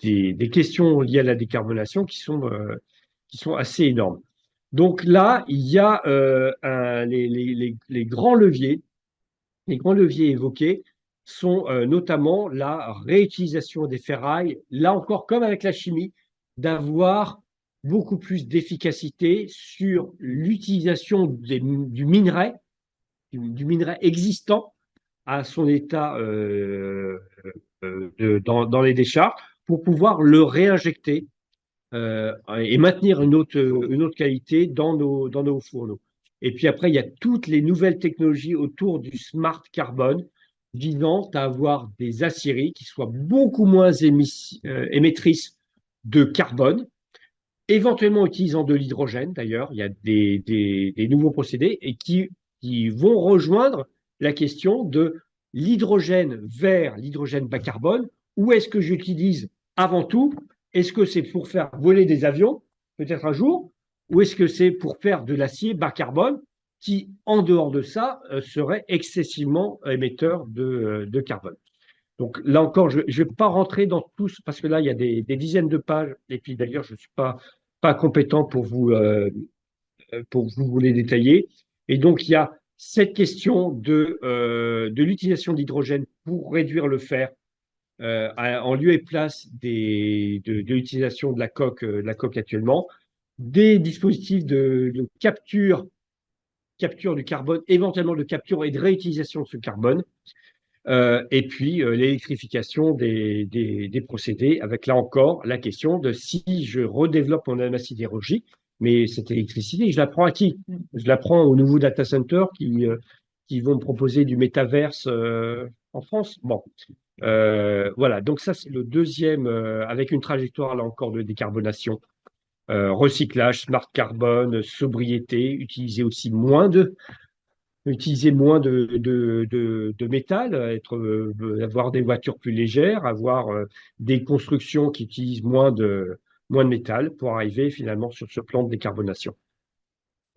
des questions liées à la décarbonation qui sont assez énormes. Donc là, il y a les grands leviers. Les grands leviers évoqués sont notamment la réutilisation des ferrailles, là encore comme avec la chimie, d'avoir beaucoup plus d'efficacité sur l'utilisation du minerai existant à son état dans les décharges pour pouvoir le réinjecter et maintenir une autre qualité dans nos fourneaux. Et puis après, il y a toutes les nouvelles technologies autour du smart carbone visant à avoir des aciéries qui soient beaucoup moins émettrices de carbone, éventuellement utilisant de l'hydrogène d'ailleurs. Il y a des nouveaux procédés et qui vont rejoindre la question de l'hydrogène vers l'hydrogène bas carbone. Où est-ce que j'utilise avant tout? Est-ce que c'est pour faire voler des avions, peut-être un jour, ou est-ce que c'est pour faire de l'acier bas carbone qui, en dehors de ça, serait excessivement émetteur de carbone? Donc là encore, je ne vais pas rentrer dans tous, parce que là, il y a des dizaines de pages, et puis d'ailleurs, je ne suis pas compétent pour vous les détailler. Et donc, il y a cette question de l'utilisation d'hydrogène pour réduire le fer en lieu et place de l'utilisation de la coque actuellement, des dispositifs de capture du carbone, éventuellement de capture et de réutilisation de ce carbone, et puis l'électrification des procédés, avec là encore la question de si je redéveloppe mon alma sidérurgique, mais cette électricité, je la prends à qui? Je la prends aux nouveaux data centers qui vont me proposer du métaverse en France. Bon, voilà, donc ça c'est le deuxième, avec une trajectoire là encore de décarbonation, recyclage, smart carbone, sobriété, utiliser moins de métal, avoir des voitures plus légères, avoir des constructions qui utilisent moins de métal pour arriver finalement sur ce plan de décarbonation.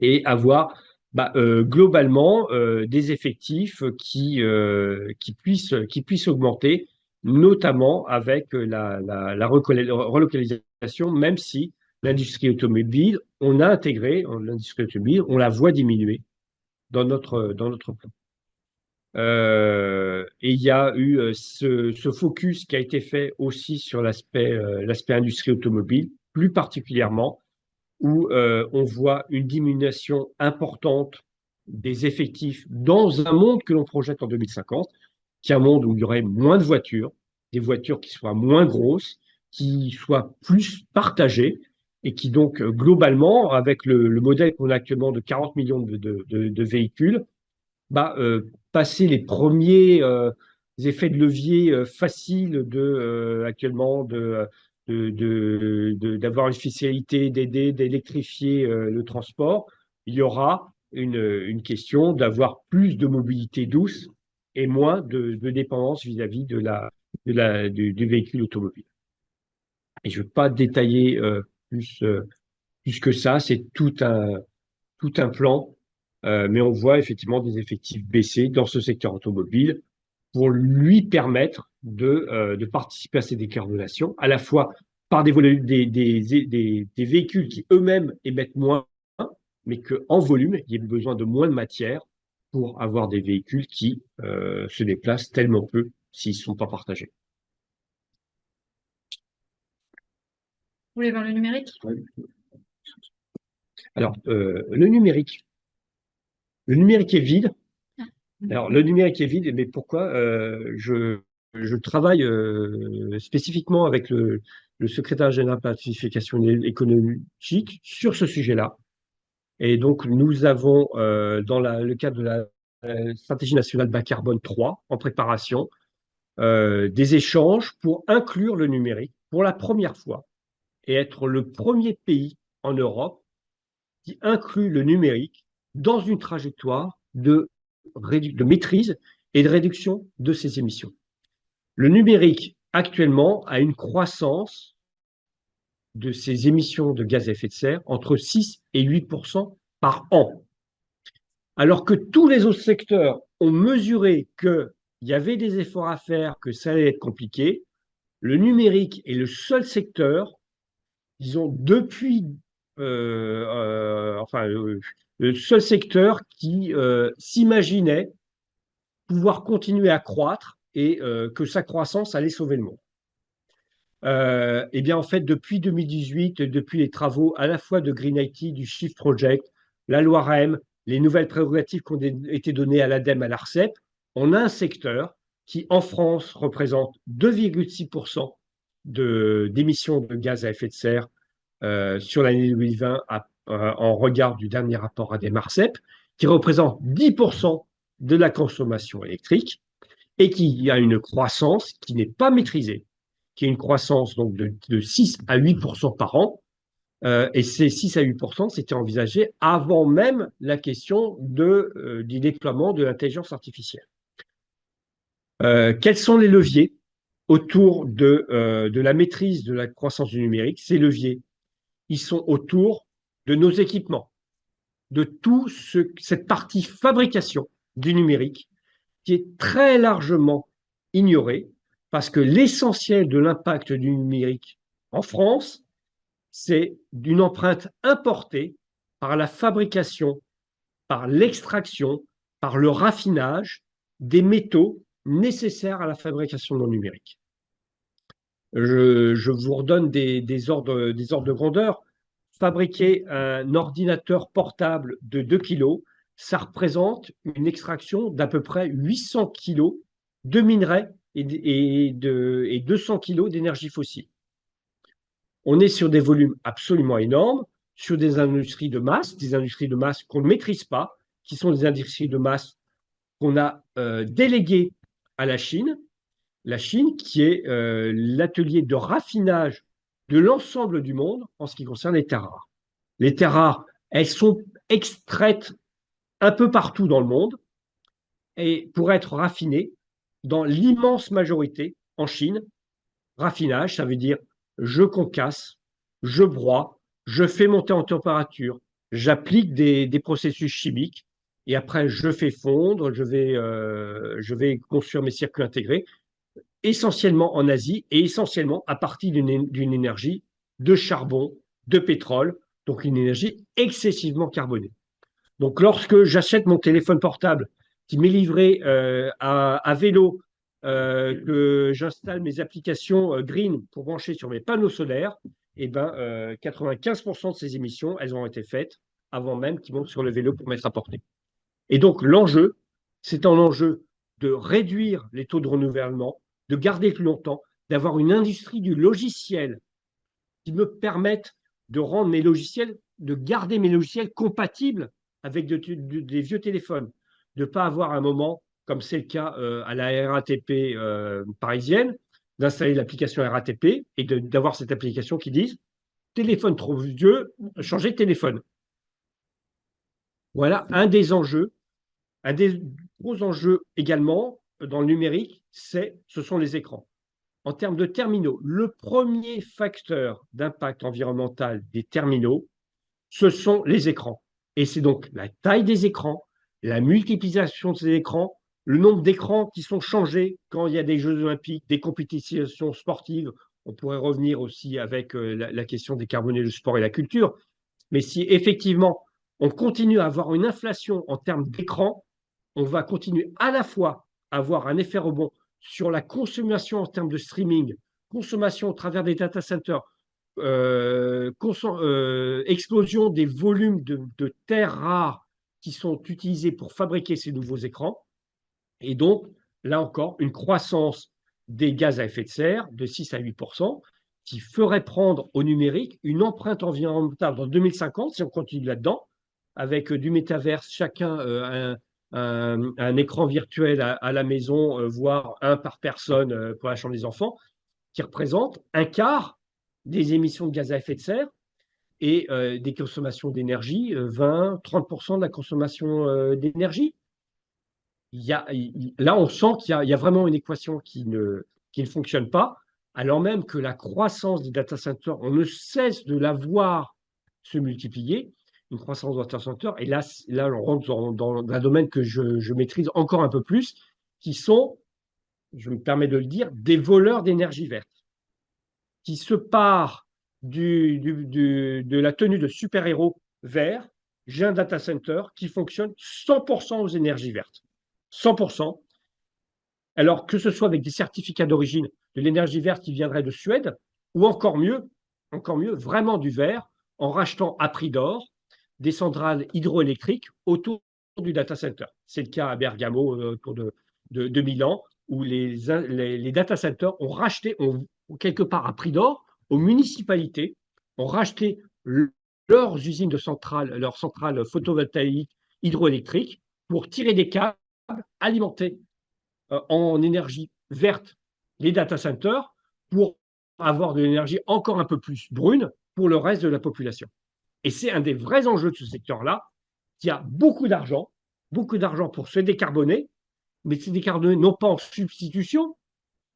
Et avoir globalement des effectifs qui puissent augmenter, notamment avec la relocalisation, même si l'industrie automobile, on a intégré l'industrie automobile, on la voit diminuer dans notre plan. Et il y a eu ce focus qui a été fait aussi sur l'aspect industrie automobile, plus particulièrement, où on voit une diminution importante des effectifs dans un monde que l'on projette en 2050, qui est un monde où il y aurait moins de voitures, des voitures qui soient moins grosses, qui soient plus partagées, et qui donc, globalement, avec le modèle qu'on a actuellement de 40 millions de véhicules, passer les premiers effets de levier faciles actuellement d'avoir une fiscalité, d'aider, d'électrifier le transport. Il y aura une question d'avoir plus de mobilité douce et moins de dépendance vis-à-vis du véhicule automobile. Et je ne veux pas détailler plus que ça, c'est tout un plan, mais on voit effectivement des effectifs baisser dans ce secteur automobile pour lui permettre de participer à ces décarbonations, à la fois par des véhicules qui eux-mêmes émettent moins, mais qu'en volume, il y a besoin de moins de matière pour avoir des véhicules qui se déplacent tellement peu s'ils ne sont pas partagés. Vous voulez voir le numérique? Alors, le numérique est vide. Alors, le numérique est vide, mais pourquoi je travaille spécifiquement avec le secrétaire général de la planification économique sur ce sujet-là. Et donc, nous avons, dans le cadre de la stratégie nationale bas carbone 3, en préparation, des échanges pour inclure le numérique pour la première fois et être le premier pays en Europe qui inclut le numérique dans une trajectoire de maîtrise et de réduction de ses émissions. Le numérique, actuellement, a une croissance de ses émissions de gaz à effet de serre entre 6 et 8% par an. Alors que tous les autres secteurs ont mesuré qu'il y avait des efforts à faire, que ça allait être compliqué, le numérique est le seul secteur, disons, depuis le seul secteur qui s'imaginait pouvoir continuer à croître et que sa croissance allait sauver le monde. Eh bien, en fait, depuis 2018, depuis les travaux à la fois de Green IT, du Shift Project, la loi REM, les nouvelles prérogatives qui ont été données à l'ADEME, à l'ARCEP, on a un secteur qui, en France, représente 2,6% d'émissions de gaz à effet de serre sur l'année 2020 en regard du dernier rapport ADEME-ARCEP, qui représente 10% de la consommation électrique et qui a une croissance qui n'est pas maîtrisée, qui est une croissance donc de 6 à 8% par an. Et ces 6 à 8%, c'était envisagé avant même la question du déploiement de l'intelligence artificielle. Quels sont les leviers autour de la maîtrise de la croissance du numérique? Ces leviers, ils sont autour de nos équipements, de toute cette partie fabrication du numérique qui est très largement ignorée, parce que l'essentiel de l'impact du numérique en France, c'est d'une empreinte importée par la fabrication, par l'extraction, par le raffinage des métaux nécessaires à la fabrication non numérique. Je vous redonne des ordres de grandeur. Fabriquer un ordinateur portable de 2 kg, ça représente une extraction d'à peu près 800 kg de minerais et 200 kg d'énergie fossile. On est sur des volumes absolument énormes, sur des industries de masse qu'on ne maîtrise pas, qui sont des industries de masse qu'on a déléguées à la Chine qui est l'atelier de raffinage de l'ensemble du monde en ce qui concerne les terres rares. Les terres rares, elles sont extraites un peu partout dans le monde et pour être raffinées, dans l'immense majorité en Chine, raffinage, ça veut dire je concasse, je broie, je fais monter en température, j'applique des processus chimiques et après je fais fondre, je vais construire mes circuits intégrés, essentiellement en Asie et essentiellement à partir d'une énergie de charbon, de pétrole, donc une énergie excessivement carbonée. Donc lorsque j'achète mon téléphone portable qui m'est livré à vélo, que j'installe mes applications green pour brancher sur mes panneaux solaires, et ben, 95% de ces émissions, elles ont été faites avant même qu'ils montent sur le vélo pour m'être apportés. Et donc l'enjeu, c'est un enjeu de réduire les taux de renouvellement, de garder plus longtemps, d'avoir une industrie du logiciel qui me permette de rendre mes logiciels, de garder mes logiciels compatibles avec des vieux téléphones, de ne pas avoir un moment, comme c'est le cas à la RATP parisienne, d'installer l'application RATP et d'avoir cette application qui dise téléphone trop vieux, changez de téléphone. Voilà un des enjeux. Un des gros enjeux également dans le numérique, ce sont les écrans. En termes de terminaux, le premier facteur d'impact environnemental des terminaux, ce sont les écrans. Et c'est donc la taille des écrans, la multiplication de ces écrans, le nombre d'écrans qui sont changés quand il y a des Jeux olympiques, des compétitions sportives. On pourrait revenir aussi avec la question décarboner le sport et la culture. Mais si effectivement on continue à avoir une inflation en termes d'écrans, on va continuer à la fois à avoir un effet rebond sur la consommation en termes de streaming, consommation au travers des data centers, explosion des volumes de terres rares qui sont utilisés pour fabriquer ces nouveaux écrans. Et donc, là encore, une croissance des gaz à effet de serre de 6 à 8%, qui ferait prendre au numérique une empreinte environnementale dans 2050, si on continue là-dedans, avec du métaverse, chacun un écran virtuel à la maison, voire un par personne pour la chambre des enfants, qui représente un quart des émissions de gaz à effet de serre et des consommations d'énergie, 20-30% de la consommation d'énergie. Là, on sent qu'il y a vraiment une équation qui ne fonctionne pas, alors même que la croissance des data centers, on ne cesse de la voir se multiplier, une croissance des data centers, et là on rentre dans un domaine que je maîtrise encore un peu plus, qui sont, je me permets de le dire, des voleurs d'énergie verte, qui se parent de la tenue de super-héros vert, j'ai un data center qui fonctionne 100% aux énergies vertes. 100%. Alors que ce soit avec des certificats d'origine de l'énergie verte qui viendrait de Suède, ou encore mieux, vraiment du vert, en rachetant à prix d'or des centrales hydroélectriques autour du data center. C'est le cas à Bergamo, autour de Milan, où les data centers ont racheté, quelque part à prix d'or, aux municipalités, ont racheté leurs usines de centrales, leurs centrales photovoltaïques hydroélectriques pour tirer des câbles, alimenter en énergie verte les data centers pour avoir de l'énergie encore un peu plus brune pour le reste de la population. Et c'est un des vrais enjeux de ce secteur-là, qui a beaucoup d'argent pour se décarboner, mais se décarboner non pas en substitution,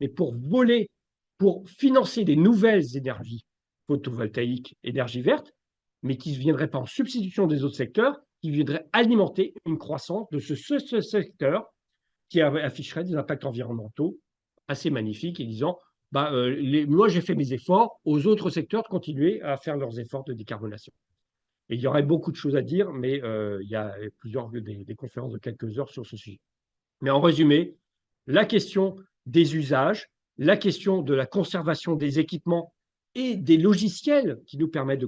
mais pour voler, pour financer des nouvelles énergies photovoltaïques, énergie verte, mais qui ne viendraient pas en substitution des autres secteurs, qui viendraient alimenter une croissance de ce secteur qui afficherait des impacts environnementaux assez magnifiques et disant moi j'ai fait mes efforts, aux autres secteurs de continuer à faire leurs efforts de décarbonation. Et il y aurait beaucoup de choses à dire, mais il y a plusieurs des conférences de quelques heures sur ce sujet. Mais en résumé, la question des usages, la question de la conservation des équipements et des logiciels qui nous permettent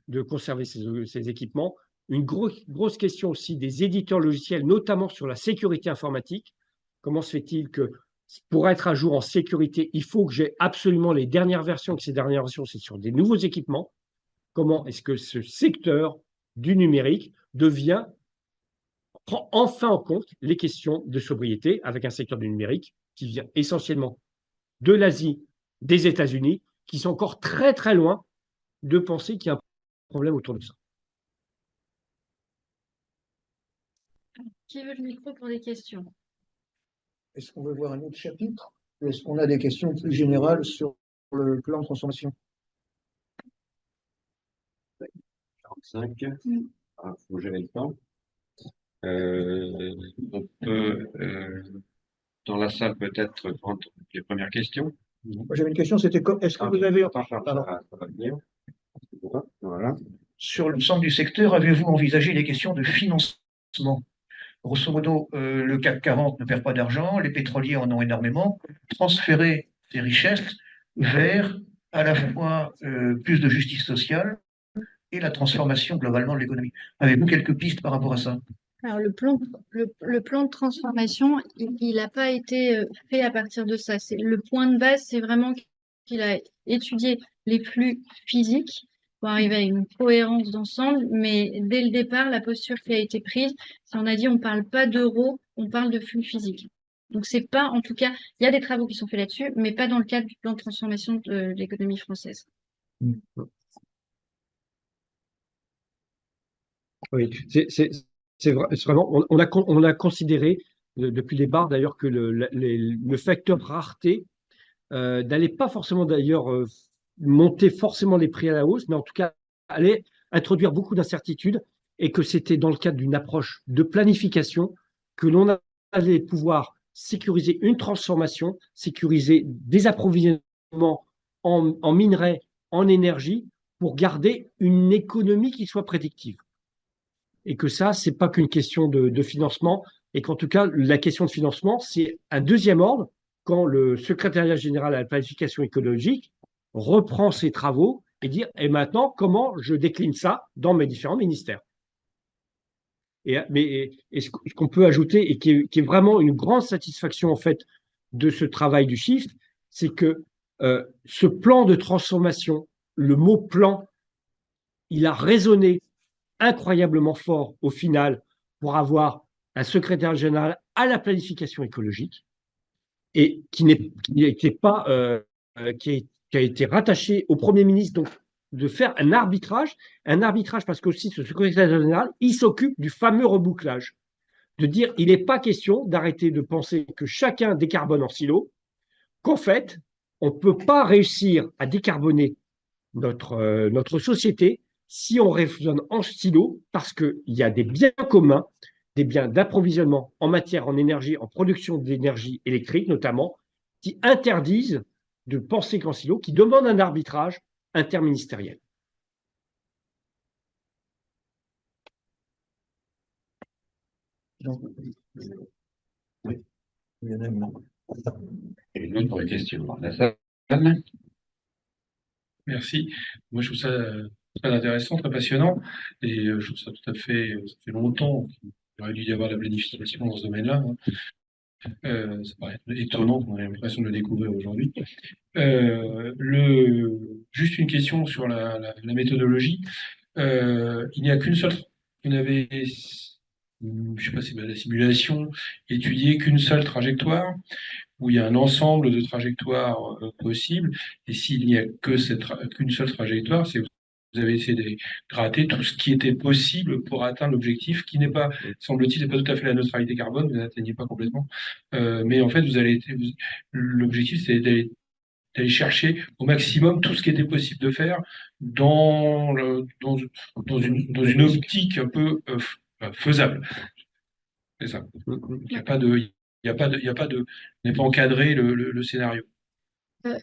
de conserver ces équipements, une grosse question aussi des éditeurs logiciels, notamment sur la sécurité informatique. Comment se fait-il que pour être à jour en sécurité, il faut que j'ai absolument les dernières versions, que ces dernières versions, c'est sur des nouveaux équipements? Comment est-ce que ce secteur du numérique prend enfin en compte les questions de sobriété avec un secteur du numérique qui vient essentiellement de l'Asie, des États-Unis, qui sont encore très très loin de penser qu'il y a un problème autour de ça. Qui veut le micro pour des questions? Est-ce qu'on veut voir un autre chapitre ou est-ce qu'on a des questions plus générales sur le plan de transformation? 45, il faut gérer le temps. On peut, dans la salle, peut-être prendre les premières questions. Moi, j'avais une question, c'était est-ce que vous avez, pardon, Ça va venir. Voilà. sur l'ensemble du secteur, avez-vous envisagé les questions de financement? Grosso modo, le CAC 40 ne perd pas d'argent, les pétroliers en ont énormément. Transférer ces richesses vers à la fois plus de justice sociale et la transformation globalement de l'économie. Avez-vous quelques pistes par rapport à ça? Alors, le plan de transformation, il n'a pas été fait à partir de ça. Le point de base, c'est vraiment qu'il a étudié les flux physiques pour arriver à une cohérence d'ensemble. Mais dès le départ, la posture qui a été prise, si on a dit on ne parle pas d'euros, on parle de flux physiques. Donc, c'est pas, en tout cas, il y a des travaux qui sont faits là-dessus, mais pas dans le cadre du plan de transformation de l'économie française. Oui, c'est vraiment, on a considéré depuis le départ d'ailleurs que le facteur rareté n'allait pas forcément d'ailleurs monter forcément les prix à la hausse, mais en tout cas allait introduire beaucoup d'incertitudes et que c'était dans le cadre d'une approche de planification que l'on allait pouvoir sécuriser une transformation, sécuriser des approvisionnements en minerais, en énergie, pour garder une économie qui soit prédictive. Et que ça, c'est pas qu'une question de financement, et qu'en tout cas, la question de financement, c'est un deuxième ordre quand le secrétariat général à la planification écologique reprend ses travaux et dit « Et maintenant, comment je décline ça dans mes différents ministères ?» Mais ce qu'on peut ajouter, et qui est vraiment une grande satisfaction en fait de ce travail du chiffre, c'est que ce plan de transformation, le mot plan, il a résonné incroyablement fort au final pour avoir un secrétaire général à la planification écologique et qui a été rattaché au Premier ministre, donc de faire un arbitrage parce qu'aussi ce secrétaire général, il s'occupe du fameux rebouclage, de dire il n'est pas question d'arrêter de penser que chacun décarbone en silo, qu'en fait, on ne peut pas réussir à décarboner notre société si on raisonne en silo, parce qu'il y a des biens communs, des biens d'approvisionnement en énergie, en production d'énergie électrique notamment, qui interdisent de penser qu'en silo, qui demandent un arbitrage interministérielle. Oui. Il y en a une autre question dans la salle. Merci. Moi, je trouve ça très intéressant, très passionnant. Et je trouve ça tout à fait, ça fait longtemps qu'il aurait dû y avoir de la planification dans ce domaine-là, hein. Ça paraît étonnant qu'on ait l'impression de le découvrir aujourd'hui. Juste une question sur la méthodologie. Il n'y a qu'une seule, vous n'avez, je sais pas si c'est la simulation, étudié qu'une seule trajectoire, où il y a un ensemble de trajectoires possibles, et s'il n'y a que qu'une seule trajectoire, c'est vous avez essayé de gratter tout ce qui était possible pour atteindre l'objectif, qui n'est pas, semble-t-il, n'est pas tout à fait la neutralité carbone, vous n'atteignez pas complètement, mais en fait, l'objectif, c'est d'aller chercher au maximum tout ce qui était possible de faire dans une optique un peu faisable. C'est ça. Il n'y a pas de, il y a pas de, il y a pas de, n'est pas encadré le scénario. Euh,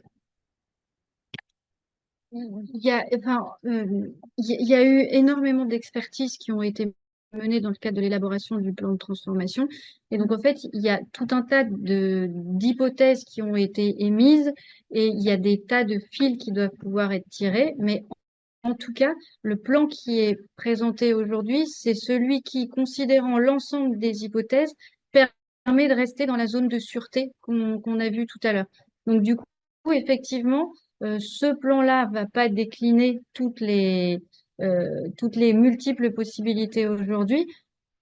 Il y a, enfin, il y a eu énormément d'expertises qui ont été menées dans le cadre de l'élaboration du plan de transformation. Et donc, en fait, il y a tout un tas d'hypothèses qui ont été émises et il y a des tas de fils qui doivent pouvoir être tirés. Mais en tout cas, le plan qui est présenté aujourd'hui, c'est celui qui, considérant l'ensemble des hypothèses, permet de rester dans la zone de sûreté qu'on a vue tout à l'heure. Donc, du coup, effectivement, ce plan-là va pas décliner toutes les multiples possibilités aujourd'hui.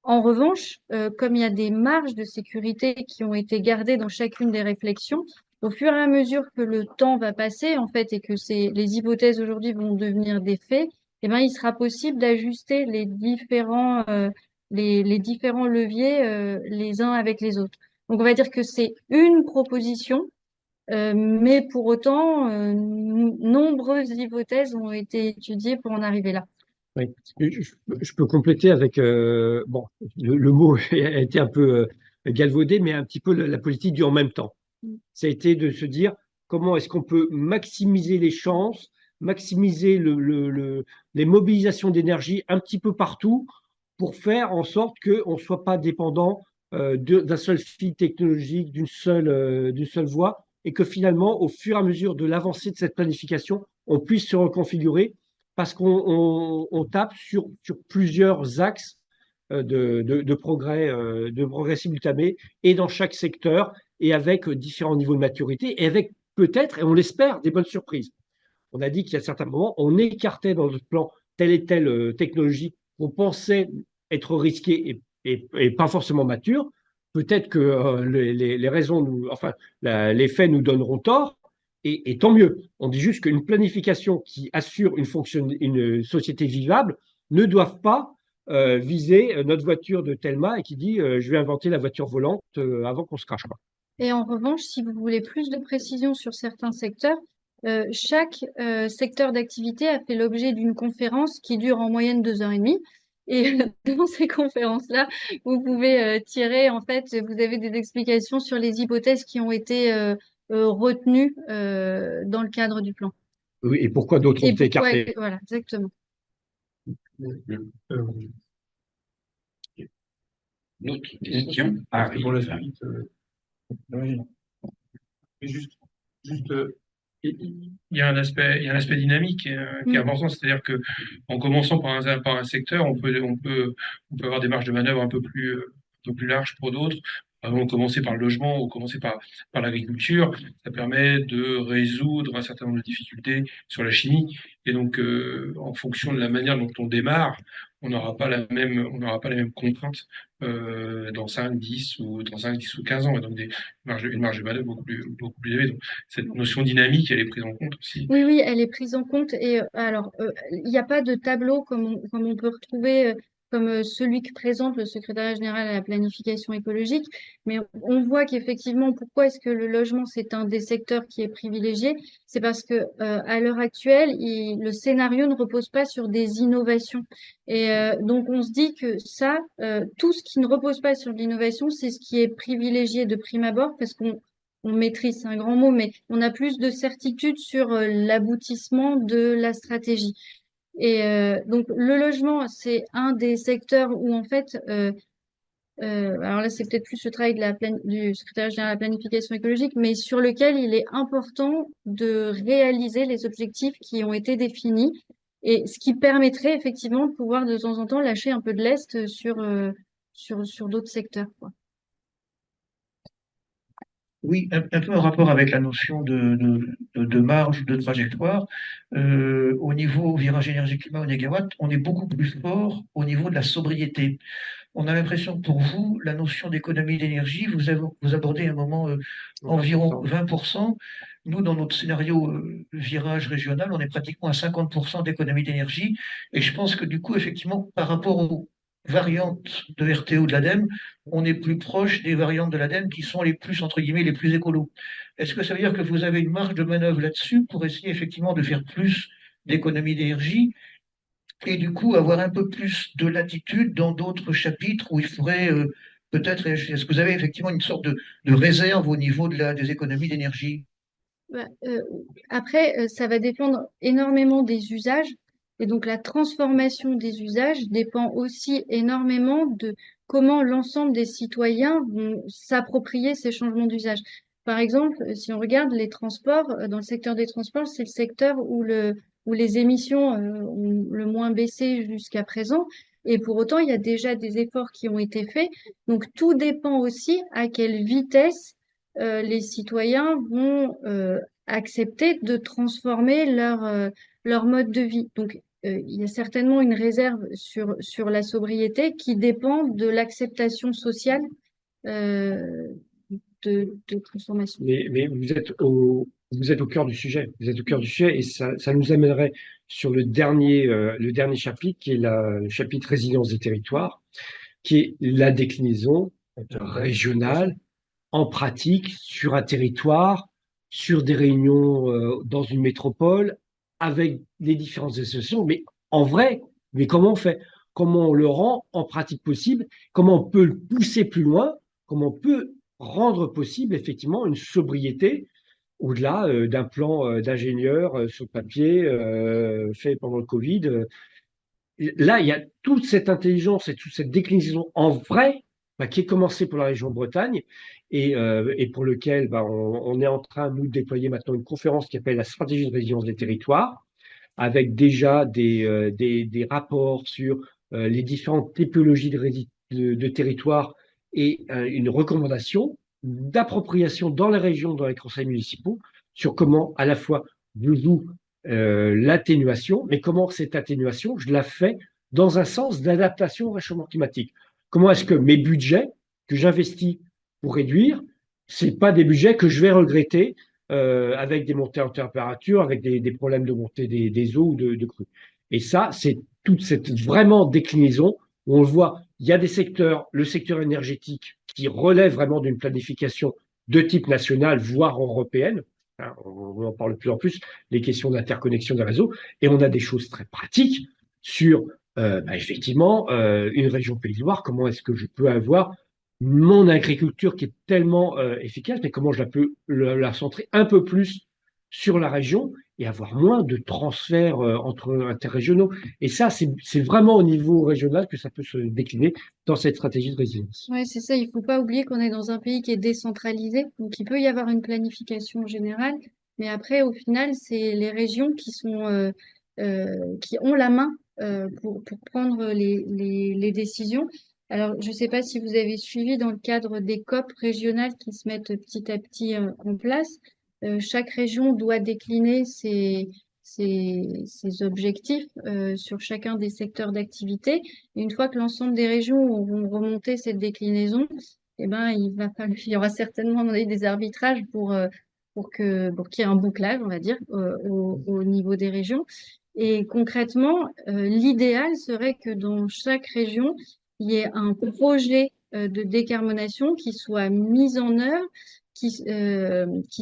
En revanche, comme il y a des marges de sécurité qui ont été gardées dans chacune des réflexions, au fur et à mesure que le temps va passer, en fait, et que les hypothèses aujourd'hui vont devenir des faits, eh ben, il sera possible d'ajuster les différents leviers, les uns avec les autres. Donc, on va dire que c'est une proposition, mais pour autant, nombreuses hypothèses ont été étudiées pour en arriver là. Oui. Je peux compléter avec bon, le mot a été un peu galvaudé, mais un petit peu la politique du en même temps. Ça a été de se dire comment est-ce qu'on peut maximiser les chances, maximiser les mobilisations d'énergie un petit peu partout pour faire en sorte qu'on ne soit pas dépendant d'un seul fil technologique, d'une seule voie, et que finalement, au fur et à mesure de l'avancée de cette planification, on puisse se reconfigurer parce qu'on tape sur plusieurs axes de progrès simultanés et dans chaque secteur et avec différents niveaux de maturité et avec peut-être, et on l'espère, des bonnes surprises. On a dit qu'il y a certains moments, on écartait dans notre plan telle et telle technologie qu'on pensait être risquée et pas forcément mature. Peut-être que les raisons, les faits nous donneront tort, et tant mieux. On dit juste qu'une planification qui assure une société vivable ne doit pas viser notre voiture de Telma et qui dit je vais inventer la voiture volante avant qu'on se crache pas. Et en revanche, si vous voulez plus de précision sur certains secteurs, chaque secteur d'activité a fait l'objet d'une conférence qui dure en moyenne 2 heures et demie. Et dans ces conférences-là, vous pouvez tirer, en fait, vous avez des explications sur les hypothèses qui ont été retenues dans le cadre du plan. Oui, et pourquoi d'autres ont été écartés. Voilà, exactement. Une autre question arrive. Pour la suite, juste, il y a un aspect dynamique qui est important, c'est-à-dire que en commençant par un secteur, on peut avoir des marges de manœuvre un peu plus larges pour d'autres. Avant de commencer par le logement ou commencer par l'agriculture, ça permet de résoudre un certain nombre de difficultés sur la chimie. Et donc, en fonction de la manière dont on démarre, on n'aura pas les mêmes contraintes dans 5, 10 ou 15 ans. Et donc, une marge de manœuvre beaucoup plus élevée. Donc, cette notion dynamique, elle est prise en compte aussi. Oui, elle est prise en compte. Et alors, il n'y a pas de tableau comme on peut retrouver, comme celui que présente le secrétariat général à la planification écologique. Mais on voit qu'effectivement, pourquoi est-ce que le logement, c'est un des secteurs qui est privilégié? C'est parce que à l'heure actuelle, le scénario ne repose pas sur des innovations. Et donc, on se dit que ça, tout ce qui ne repose pas sur l'innovation, c'est ce qui est privilégié de prime abord parce qu'on on maîtrise, c'est un grand mot, mais on a plus de certitude sur l'aboutissement de la stratégie. Et donc, le logement, c'est un des secteurs où, en fait, alors là, c'est peut-être plus le travail du secrétaire général de la planification écologique, mais sur lequel il est important de réaliser les objectifs qui ont été définis, et ce qui permettrait effectivement de pouvoir de temps en temps lâcher un peu de lest sur d'autres secteurs, quoi. Oui, un peu en rapport avec la notion de marge, de trajectoire. Au niveau virage énergie-climat au négawatt, on est beaucoup plus fort au niveau de la sobriété. On a l'impression que pour vous, la notion d'économie d'énergie, vous abordez à un moment environ 20%. Nous, dans notre scénario virage régional, on est pratiquement à 50% d'économie d'énergie. Et je pense que du coup, effectivement, par rapport aux variantes de RTO de l'ADEME, on est plus proche des variantes de l'ADEME qui sont les plus, entre guillemets, les plus écolos. Est-ce que ça veut dire que vous avez une marge de manœuvre là-dessus pour essayer effectivement de faire plus d'économie d'énergie et du coup avoir un peu plus de latitude dans d'autres chapitres où il faudrait peut-être, est-ce que vous avez effectivement une sorte de réserve au niveau des économies d'énergie? Bah, après, ça va dépendre énormément des usages. Et donc, la transformation des usages dépend aussi énormément de comment l'ensemble des citoyens vont s'approprier ces changements d'usage. Par exemple, si on regarde les transports, dans le secteur des transports, c'est le secteur où les émissions ont le moins baissé jusqu'à présent. Et pour autant, il y a déjà des efforts qui ont été faits. Donc, tout dépend aussi à quelle vitesse les citoyens vont accepter de transformer leur mode de vie. Donc, il y a certainement une réserve sur la sobriété qui dépend de l'acceptation sociale euh, de transformation. Mais vous êtes au cœur du sujet. Vous êtes au cœur du sujet et ça nous amènerait sur le dernier chapitre, qui est le chapitre résilience des territoires, qui est la déclinaison régionale en pratique sur un territoire, sur des réunions dans une métropole, avec les différentes associations. Mais en vrai, mais comment on fait? Comment on le rend en pratique possible? Comment on peut le pousser plus loin? Comment on peut rendre possible effectivement une sobriété au-delà d'un plan d'ingénieur sur le papier fait pendant le Covid? Là, il y a toute cette intelligence et toute cette déclinaison en vrai qui est commencée pour la région Bretagne et pour lequel on est en train, nous, de déployer maintenant une conférence qui s'appelle la stratégie de résilience des territoires, avec déjà des rapports sur les différentes typologies de territoires et une recommandation d'appropriation dans les régions, dans les conseils municipaux, sur comment à la fois vous jouez l'atténuation, mais comment cette atténuation, je la fais dans un sens d'adaptation au réchauffement climatique. Comment est-ce que mes budgets que j'investis pour réduire, c'est pas des budgets que je vais regretter avec des montées en température, avec des problèmes de montée des eaux ou de crues. Et ça, c'est toute cette vraiment déclinaison où on le voit, il y a des secteurs, le secteur énergétique qui relève vraiment d'une planification de type national, voire européenne. Hein, on en parle de plus en plus, les questions d'interconnexion des réseaux. Et on a des choses très pratiques sur, effectivement, une région Pays de Loire, comment est-ce que je peux avoir mon agriculture qui est tellement efficace, mais comment je peux la centrer un peu plus sur la région et avoir moins de transferts entre interrégionaux. Et ça, c'est vraiment au niveau régional que ça peut se décliner dans cette stratégie de résilience. Oui, c'est ça. Il ne faut pas oublier qu'on est dans un pays qui est décentralisé. Donc, il peut y avoir une planification générale. Mais après, au final, c'est les régions qui ont la main pour prendre les décisions. Alors, je ne sais pas si vous avez suivi dans le cadre des COP régionales qui se mettent petit à petit en place. Chaque région doit décliner ses objectifs sur chacun des secteurs d'activité. Et une fois que l'ensemble des régions vont remonter cette déclinaison, eh ben, il y aura certainement à mon avis, des arbitrages pour qu'il y ait un bouclage, on va dire, au niveau des régions. Et concrètement, l'idéal serait que dans chaque région, il y ait un projet de décarbonation qui soit mis en œuvre, qui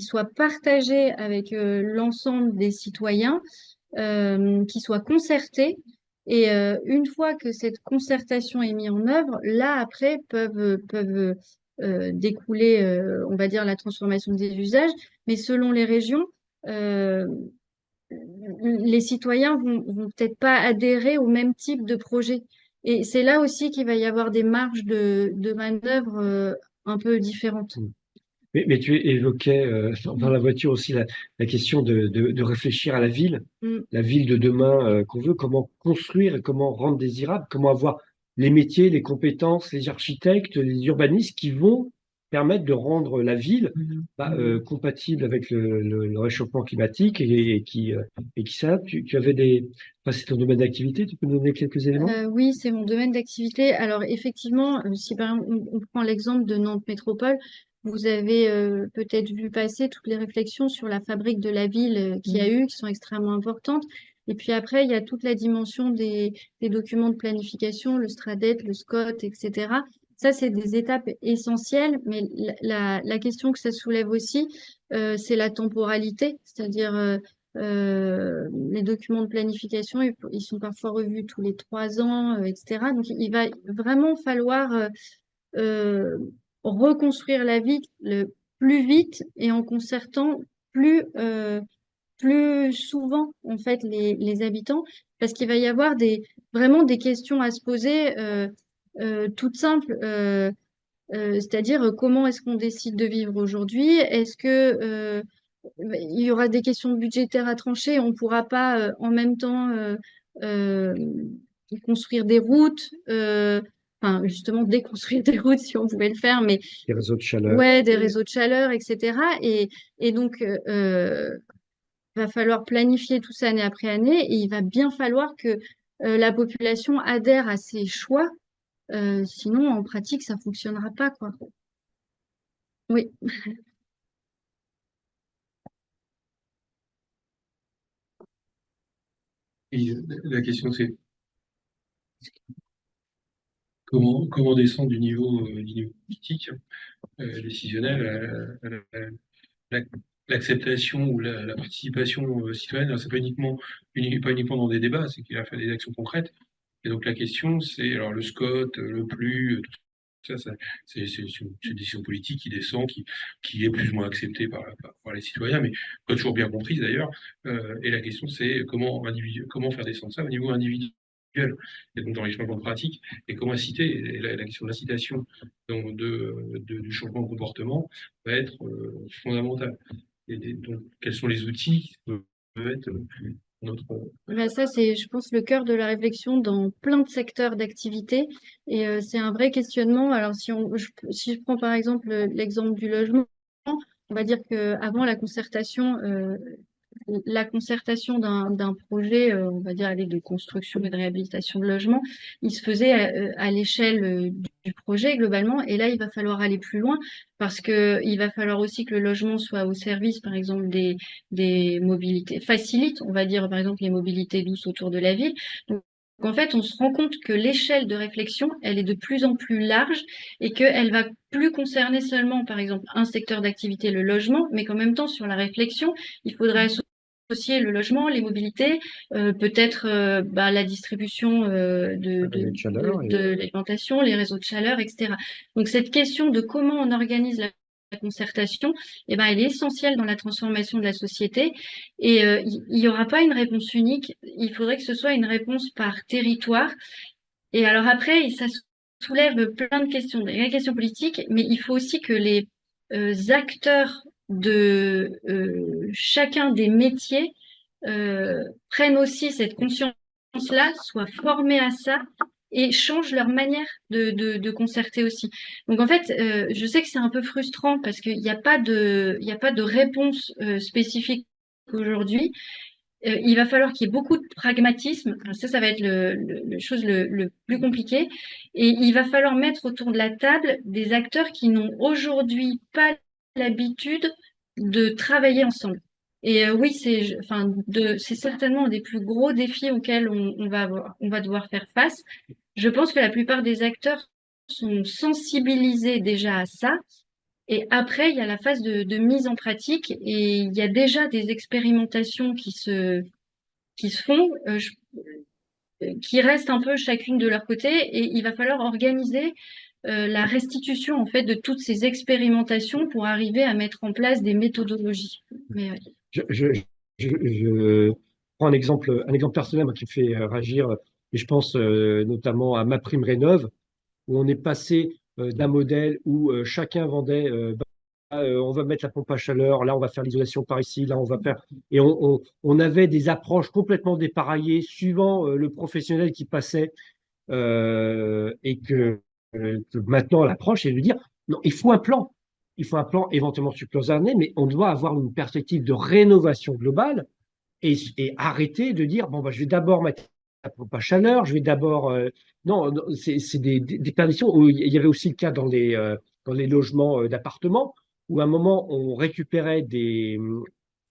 soit partagé avec l'ensemble des citoyens, qui soit concerté. Et une fois que cette concertation est mise en œuvre, là, après, peuvent découler, on va dire, la transformation des usages. Mais selon les régions, euh, les citoyens vont peut-être pas adhérer au même type de projet. Et c'est là aussi qu'il va y avoir des marges de manœuvre un peu différentes. Mais tu évoquais dans la voiture aussi la question de réfléchir à Mm. la ville de demain qu'on veut, comment construire et comment rendre désirable, comment avoir les métiers, les compétences, les architectes, les urbanistes qui vont permettre de rendre la ville compatible avec le réchauffement climatique et qui s'adapte. Tu avais enfin, c'est ton domaine d'activité, tu peux nous donner quelques éléments? Oui, c'est mon domaine d'activité. Alors effectivement, si par exemple on prend l'exemple de Nantes Métropole, vous avez peut-être vu passer toutes les réflexions sur la fabrique de la ville qu'il y a eu, qui sont extrêmement importantes. Et puis après, il y a toute la dimension des documents de planification, le STRADET, le SCOT, etc. Ça, c'est des étapes essentielles, mais la question que ça soulève aussi, c'est la temporalité, c'est-à-dire les documents de planification, ils sont parfois revus tous les 3 ans, etc. Donc, il va vraiment falloir euh, reconstruire la ville le plus vite et en concertant plus souvent, en fait, les habitants, parce qu'il va y avoir vraiment des questions à se poser toutes simples. C'est-à-dire comment est-ce qu'on décide de vivre aujourd'hui? Est-ce que il y aura des questions budgétaires à trancher? On ne pourra pas en même temps euh, construire des routes, enfin justement déconstruire des routes si on pouvait le faire, mais Les réseaux de chaleur. ouais, des réseaux de chaleur, etc. Et donc va falloir planifier tout ça année après année, et il va bien falloir que la population adhère à ces choix. Sinon, en pratique, ça fonctionnera pas, quoi. Oui. Et la question, c'est comment descendre du niveau politique, décisionnel, la- l'acceptation ou la participation citoyenne. Alors, c'est pas uniquement dans des débats, c'est qu'il a fait des actions concrètes. Et donc la question, c'est alors le SCOT, le PLU, tout ça, c'est une décision politique qui descend, qui est plus ou moins acceptée par les citoyens, mais pas toujours bien comprise d'ailleurs. Et la question, c'est comment faire descendre ça au niveau individuel, et donc dans les changements de pratique, et comment inciter. Et la question de l'incitation donc du changement de comportement va être fondamentale. Donc, quels sont les outils qui peuvent être notre. Ben ça, c'est, je pense, le cœur de la réflexion dans plein de secteurs d'activité. Et c'est un vrai questionnement. Alors, si je prends par exemple l'exemple du logement, on va dire qu'avant la concertation d'un projet, on va dire, aller de construction et de réhabilitation de logement, il se faisait à l'échelle du projet globalement. Et là, il va falloir aller plus loin parce que il va falloir aussi que le logement soit au service, par exemple, des mobilités, facilite, on va dire, par exemple, les mobilités douces autour de la ville. Donc, en fait, on se rend compte que l'échelle de réflexion, elle est de plus en plus large et qu'elle va plus concerner seulement, par exemple, un secteur d'activité, le logement, mais qu'en même temps, sur la réflexion, il faudrait associer le logement, les mobilités, peut-être la distribution De chaleur de l'alimentation, les réseaux de chaleur, etc. Donc cette question de comment on organise la concertation, eh ben, elle est essentielle dans la transformation de la société. Et il n'y aura pas une réponse unique. Il faudrait que ce soit une réponse par territoire. Et alors après, ça soulève plein de questions, des vraies questions politiques, mais il faut aussi que les acteurs de chacun des métiers prennent aussi cette conscience-là, soient formés à ça et changent leur manière de concerter aussi. Donc en fait, je sais que c'est un peu frustrant parce qu'il n'y a pas de réponse spécifique aujourd'hui. Il va falloir qu'il y ait beaucoup de pragmatisme. Alors ça va être le chose le plus compliqué. Et il va falloir mettre autour de la table des acteurs qui n'ont aujourd'hui pas l'habitude de travailler ensemble. Et oui, c'est certainement un des plus gros défis auxquels on va devoir faire face. Je pense que la plupart des acteurs sont sensibilisés déjà à ça. Et après, il y a la phase de mise en pratique et il y a déjà des expérimentations qui se font, qui restent un peu chacune de leur côté et il va falloir organiser la restitution en fait de toutes ces expérimentations pour arriver à mettre en place des méthodologies. Mais, Je prends un exemple personnel moi, qui me fait réagir, et je pense notamment à MaPrimeRénov', où on est passé d'un modèle où chacun vendait, on va mettre la pompe à chaleur, là on va faire l'isolation par ici, là on va faire. Et on avait des approches complètement dépareillées suivant le professionnel qui passait, et que maintenant l'approche est de dire, non, il faut un plan. Il faut un plan éventuellement sur plusieurs années, mais on doit avoir une perspective de rénovation globale et arrêter de dire, bon, bah, je vais d'abord mettre la pompe à chaleur, je vais d'abord. Non, non, c'est des perditions. Où il y avait aussi le cas dans les logements d'appartements, où à un moment, on récupérait des,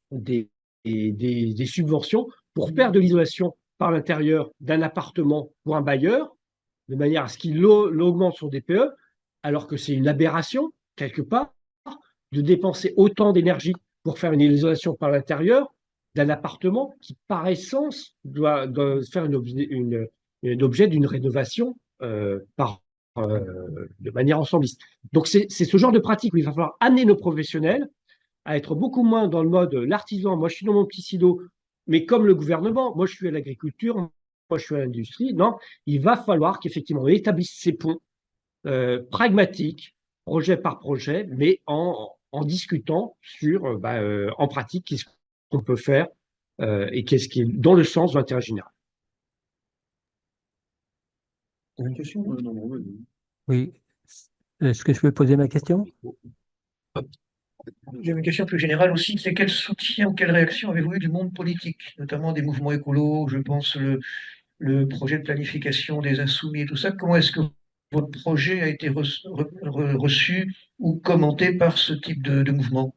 des subventions pour faire de l'isolation par l'intérieur d'un appartement pour un bailleur, de manière à ce qu'il augmente son DPE, alors que c'est une aberration, quelque part, de dépenser autant d'énergie pour faire une isolation par l'intérieur d'un appartement qui, par essence, doit faire un objet d'une rénovation de manière ensembliste. Donc, c'est ce genre de pratique où il va falloir amener nos professionnels à être beaucoup moins dans le mode l'artisan, moi je suis dans mon petit silo, mais comme le gouvernement, moi je suis à l'agriculture, moi je suis à l'industrie. Non, il va falloir qu'effectivement on établisse ces ponts pragmatiques, projet par projet, mais en discutant sur, en pratique, qu'est-ce qu'on peut faire et qu'est-ce qui est dans le sens de l'intérêt général. T'as une question? Non, non, vas-y. Oui. Est-ce que je peux poser ma question? J'ai une question plus générale aussi, c'est quel soutien ou quelle réaction avez-vous eu du monde politique, notamment des mouvements écolos, je pense le projet de planification des Insoumis et tout ça. Comment est-ce que votre projet a été reçu ou commenté par ce type de mouvement?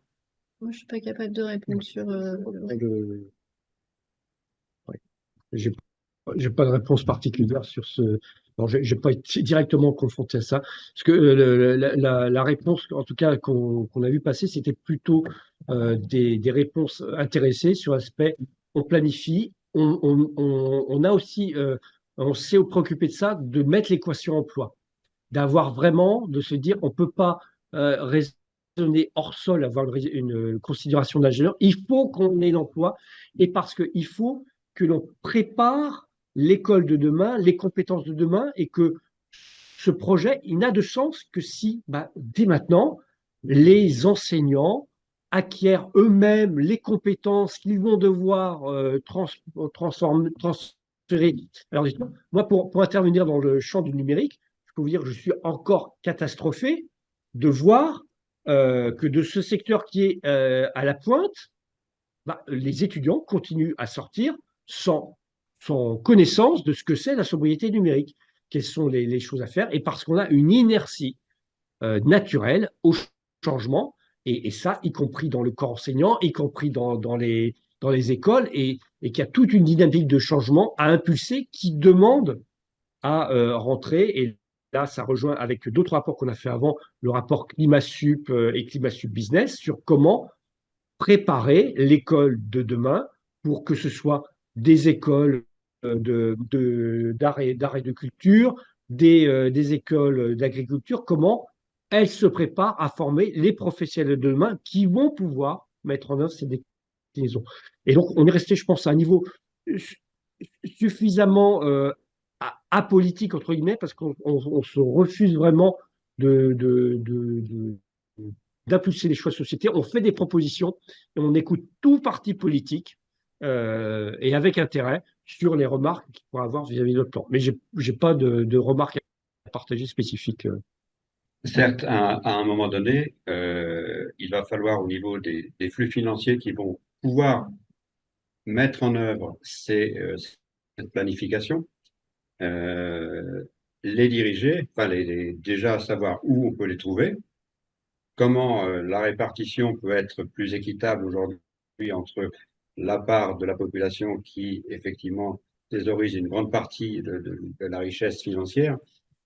moi, je suis pas capable de répondre sur. Ouais. J'ai pas de réponse particulière sur ce. Non, j'ai pas été directement confronté à ça. Parce que la réponse, en tout cas, qu'on a vu passer, c'était plutôt des réponses intéressées sur l'aspect on planifie, on a aussi, on s'est préoccupé de ça, de mettre l'équation emploi, d'avoir vraiment, de se dire on peut pas raisonner hors sol, avoir une considération d'ingénieur. Il faut qu'on ait l'emploi et parce qu'il faut que l'on prépare l'école de demain, les compétences de demain, et que ce projet, il n'a de sens que si, dès maintenant, les enseignants acquièrent eux-mêmes les compétences qu'ils vont devoir transférer. Alors, moi, pour intervenir dans le champ du numérique, je peux vous dire que je suis encore catastrophé de voir que de ce secteur qui est à la pointe, les étudiants continuent à sortir sans connaissance de ce que c'est la sobriété numérique, quelles sont les choses à faire, et parce qu'on a une inertie naturelle au changement, et ça, y compris dans le corps enseignant, y compris dans les écoles, et qu'il y a toute une dynamique de changement à impulser qui demande à rentrer. Et là, ça rejoint avec d'autres rapports qu'on a fait avant, le rapport ClimatSup et ClimatSup Business, sur comment préparer l'école de demain pour que ce soit des écoles d'art et de culture, des écoles d'agriculture, comment elles se préparent à former les professionnels de demain qui vont pouvoir mettre en œuvre ces déclinaisons. Et donc, on est resté, je pense, à un niveau suffisamment apolitique, entre guillemets, parce qu'on se refuse vraiment d'impulser les choix de société. On fait des propositions et on écoute tout parti politique et avec intérêt sur les remarques qu'il pourra avoir vis-à-vis de notre plan. Mais je n'ai pas de remarques à partager spécifiques. Certes, à un moment donné, il va falloir au niveau des flux financiers qui vont pouvoir mettre en œuvre cette planification, les diriger, enfin déjà savoir où on peut les trouver, comment la répartition peut être plus équitable aujourd'hui entre la part de la population qui effectivement thésaurise une grande partie de la richesse financière,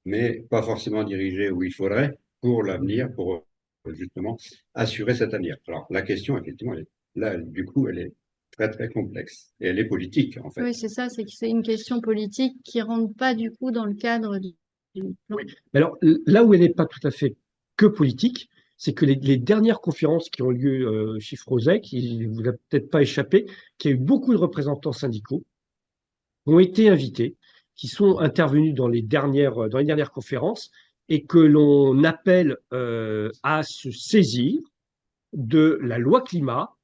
mais pas forcément dirigée où il faudrait pour l'avenir, pour justement assurer cet avenir. Alors la question, effectivement, là, du coup, elle est très très complexe et elle est politique en fait. Oui, c'est ça, c'est que c'est une question politique qui rentre pas du coup dans le cadre du plan. Mais alors, là où elle n'est pas tout à fait que politique, c'est que les dernières conférences qui ont lieu chez Frosec, il ne vous a peut-être pas échappé, qu'il y a eu beaucoup de représentants syndicaux ont été invités, qui sont intervenus dans les dernières conférences et que l'on appelle à se saisir de la loi climat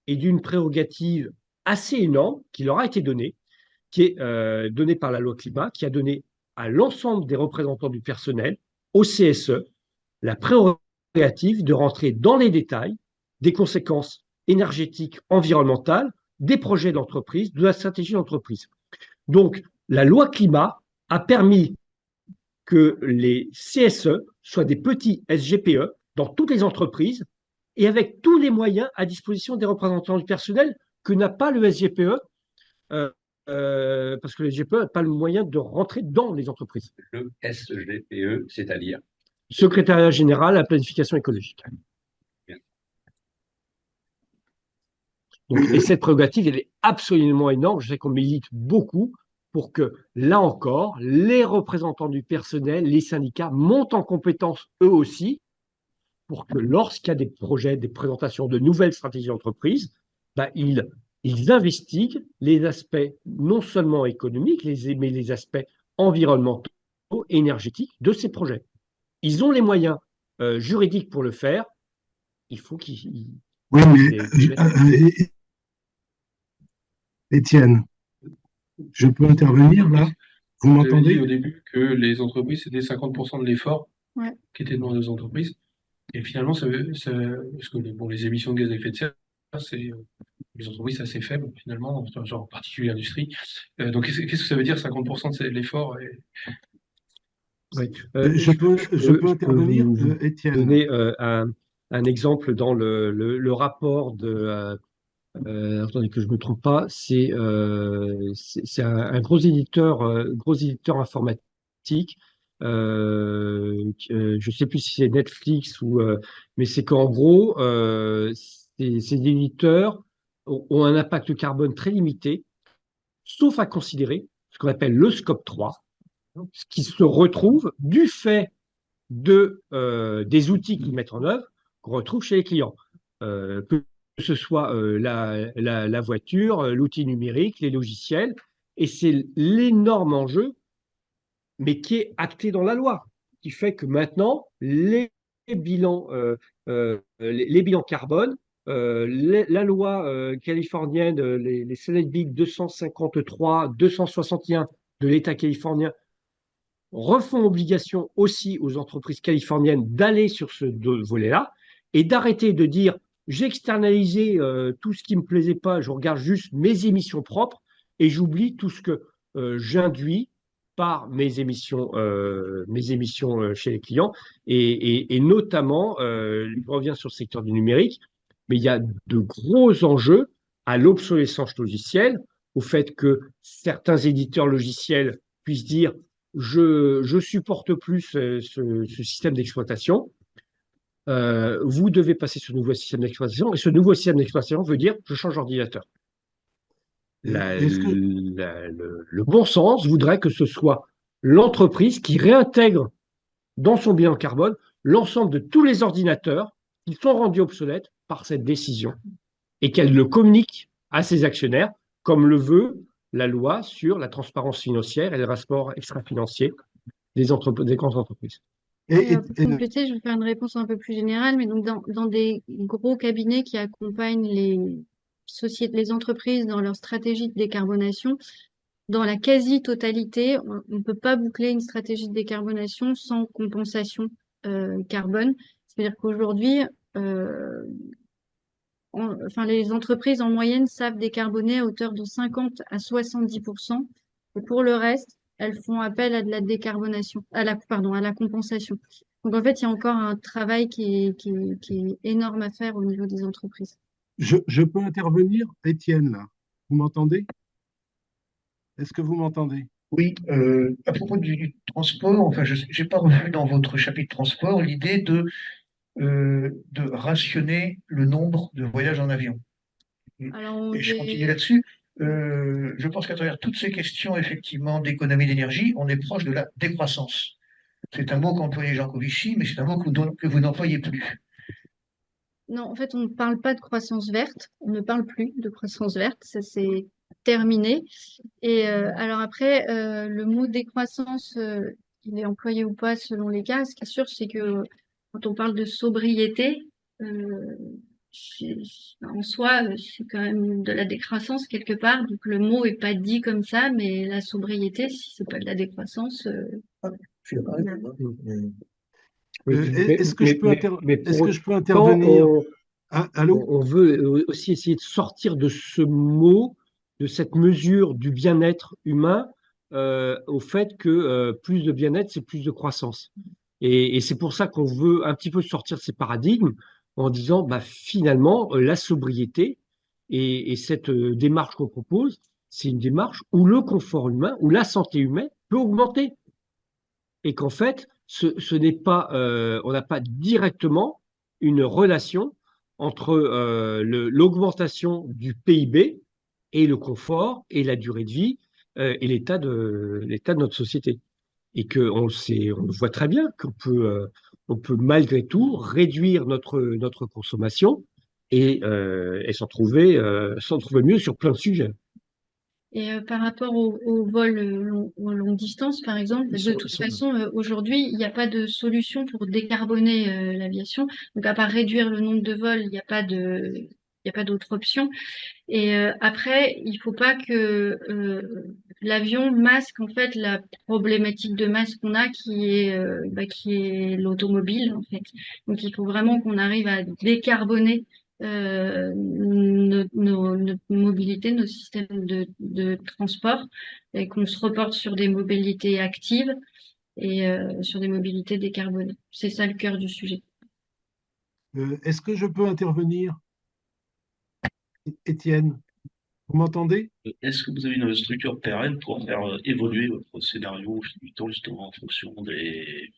et d'une prérogative assez énorme qui leur a été donnée, qui est donnée par la loi climat, qui a donné à l'ensemble des représentants du personnel, au CSE, la prérogative de rentrer dans les détails des conséquences énergétiques, environnementales, des projets d'entreprise, de la stratégie d'entreprise. Donc, la loi climat a permis que les CSE soient des petits SGPE dans toutes les entreprises et avec tous les moyens à disposition des représentants du personnel que n'a pas le SGPE, parce que le SGPE n'a pas le moyen de rentrer dans les entreprises. Le SGPE, c'est-à-dire Secrétariat général à la planification écologique. Donc, et cette prérogative, elle est absolument énorme. Je sais qu'on milite beaucoup pour que, là encore, les représentants du personnel, les syndicats montent en compétence eux aussi, pour que lorsqu'il y a des projets, des présentations de nouvelles stratégies d'entreprise, bah, ils investiguent les aspects non seulement économiques, mais les aspects environnementaux, énergétiques de ces projets. Ils ont les moyens juridiques pour le faire. Il faut qu'ils... Oui, mais Étienne, je peux intervenir là? Vous Vous avez dit m'entendez? au début que les entreprises, c'était 50% de l'effort Ouais. qui était dans les entreprises. Et finalement, parce que les émissions de gaz à effet de serre, les entreprises, c'est assez faible finalement, genre en particulier l'industrie. Donc, qu'est-ce que ça veut dire 50% de l'effort Oui. Je peux intervenir, vous Étienne. donner un exemple dans le rapport de... attendez que je ne me trompe pas, c'est un gros éditeur informatique. Je ne sais plus si c'est Netflix mais c'est qu'en gros, ces éditeurs ont un impact carbone très limité, sauf à considérer ce qu'on appelle le scope 3, ce qui se retrouve du fait des outils qu'ils mettent en œuvre, qu'on retrouve chez les clients. Que ce soit la voiture, l'outil numérique, les logiciels, et c'est l'énorme enjeu, mais qui est acté dans la loi, qui fait que maintenant, bilans, les bilans carbone, la loi californienne, les Senate Bill 253, 261 de l'État californien refont obligation aussi aux entreprises californiennes d'aller sur ce volet-là et d'arrêter de dire j'ai externalisé tout ce qui ne me plaisait pas, je regarde juste mes émissions propres et j'oublie tout ce que j'induis par mes émissions chez les clients et notamment, je reviens sur le secteur du numérique, mais il y a de gros enjeux à l'obsolescence logicielle, au fait que certains éditeurs logiciels puissent dire je supporte plus ce système d'exploitation. Vous devez passer sur ce nouveau système d'exploitation. Et ce nouveau système d'exploitation veut dire je change d'ordinateur. Le bon sens voudrait que ce soit l'entreprise qui réintègre dans son bilan carbone l'ensemble de tous les ordinateurs qui sont rendus obsolètes par cette décision et qu'elle le communique à ses actionnaires, comme le veut la loi sur la transparence financière et les rapports extra-financiers des grandes entreprises. Pour compléter, je vais faire une réponse un peu plus générale, mais donc dans des gros cabinets qui accompagnent les entreprises dans leur stratégie de décarbonation, dans la quasi-totalité, on ne peut pas boucler une stratégie de décarbonation sans compensation carbone. C'est-à-dire qu'aujourd'hui, les entreprises en moyenne savent décarboner à hauteur de 50 à 70%. Et pour le reste, elles font appel à de la décarbonation, à la compensation. Donc en fait, il y a encore un travail qui est énorme à faire au niveau des entreprises. Je peux intervenir, Étienne, là. Vous m'entendez? Est-ce que vous m'entendez? Oui, à propos du transport, enfin, je n'ai pas revu dans votre chapitre transport l'idée de rationner le nombre de voyages en avion. Alors, Et je continue là-dessus. Je pense qu'à travers toutes ces questions, effectivement, d'économie d'énergie, on est proche de la décroissance. C'est un mot qu'employait Jean Covici, mais c'est un mot que vous n'employez plus. Non, en fait, on ne parle pas de croissance verte. On ne parle plus de croissance verte. Ça, c'est terminé. Et alors après, le mot décroissance, il est employé ou pas selon les cas. Ce qui est sûr, c'est que quand on parle de sobriété, euh, c'est- en soi, c'est quand même de la décroissance quelque part. Donc le mot est pas dit comme ça, mais la sobriété, si c'est pas de la décroissance, Je suis d'accord avec vous. Oui, Est-ce que je peux mais est-ce pour que je peux autant, intervenir? Ah, allô? on veut aussi essayer de sortir de ce mot, de cette mesure du bien-être humain, au fait que plus de bien-être, c'est plus de croissance. Et c'est pour ça qu'on veut un petit peu sortir de ces paradigmes en disant, bah, finalement, la sobriété et cette démarche qu'on propose, c'est une démarche où le confort humain, où la santé humaine peut augmenter. Et qu'en fait, ce n'est pas, on n'a pas directement une relation entre l'augmentation du PIB et le confort et la durée de vie et l'état de notre société. Et qu'on le sait, on le voit très bien on peut malgré tout réduire notre consommation et s'en trouver mieux sur plein de sujets. et par rapport au vol aux longues distances, par exemple, de toute façon, aujourd'hui, il n'y a pas de solution pour décarboner l'aviation. Donc, à part réduire le nombre de vols, il n'y a pas d'autre option. Et après, il faut pas que l'avion masque en fait la problématique de masse qu'on a, qui est l'automobile en fait. Donc, il faut vraiment qu'on arrive à décarboner notre mobilité, nos systèmes de transport, et qu'on se reporte sur des mobilités actives et sur des mobilités décarbonées. C'est ça le cœur du sujet. Est-ce que je peux intervenir, Étienne? Vous m'entendez? Est-ce que vous avez une structure pérenne pour faire évoluer votre scénario au fil du temps, justement, en fonction des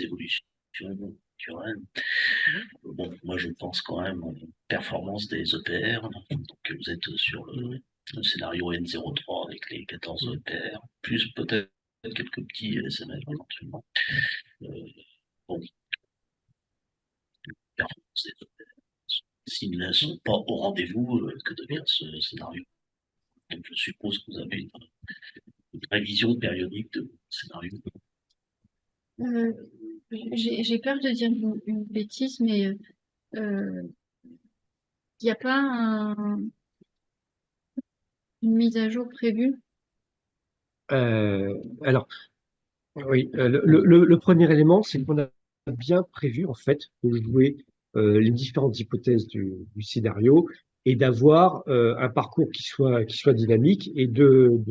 évolutions culturelles? Bon, moi, je pense quand même aux performances des EPR. Donc, vous êtes sur le scénario N03 avec les 14 EPR, plus peut-être quelques petits SMR éventuellement. Bon, performances des EPR. S'ils ne sont pas au rendez-vous, que devient ce scénario? Donc, je suppose que vous avez une révision périodique de scénario. Euh, j'ai peur de dire une bêtise, mais il n'y a pas une mise à jour prévue. Alors, oui, le premier élément, c'est qu'on a bien prévu, en fait, de jouer les différentes hypothèses du scénario et d'avoir un parcours qui soit dynamique et de,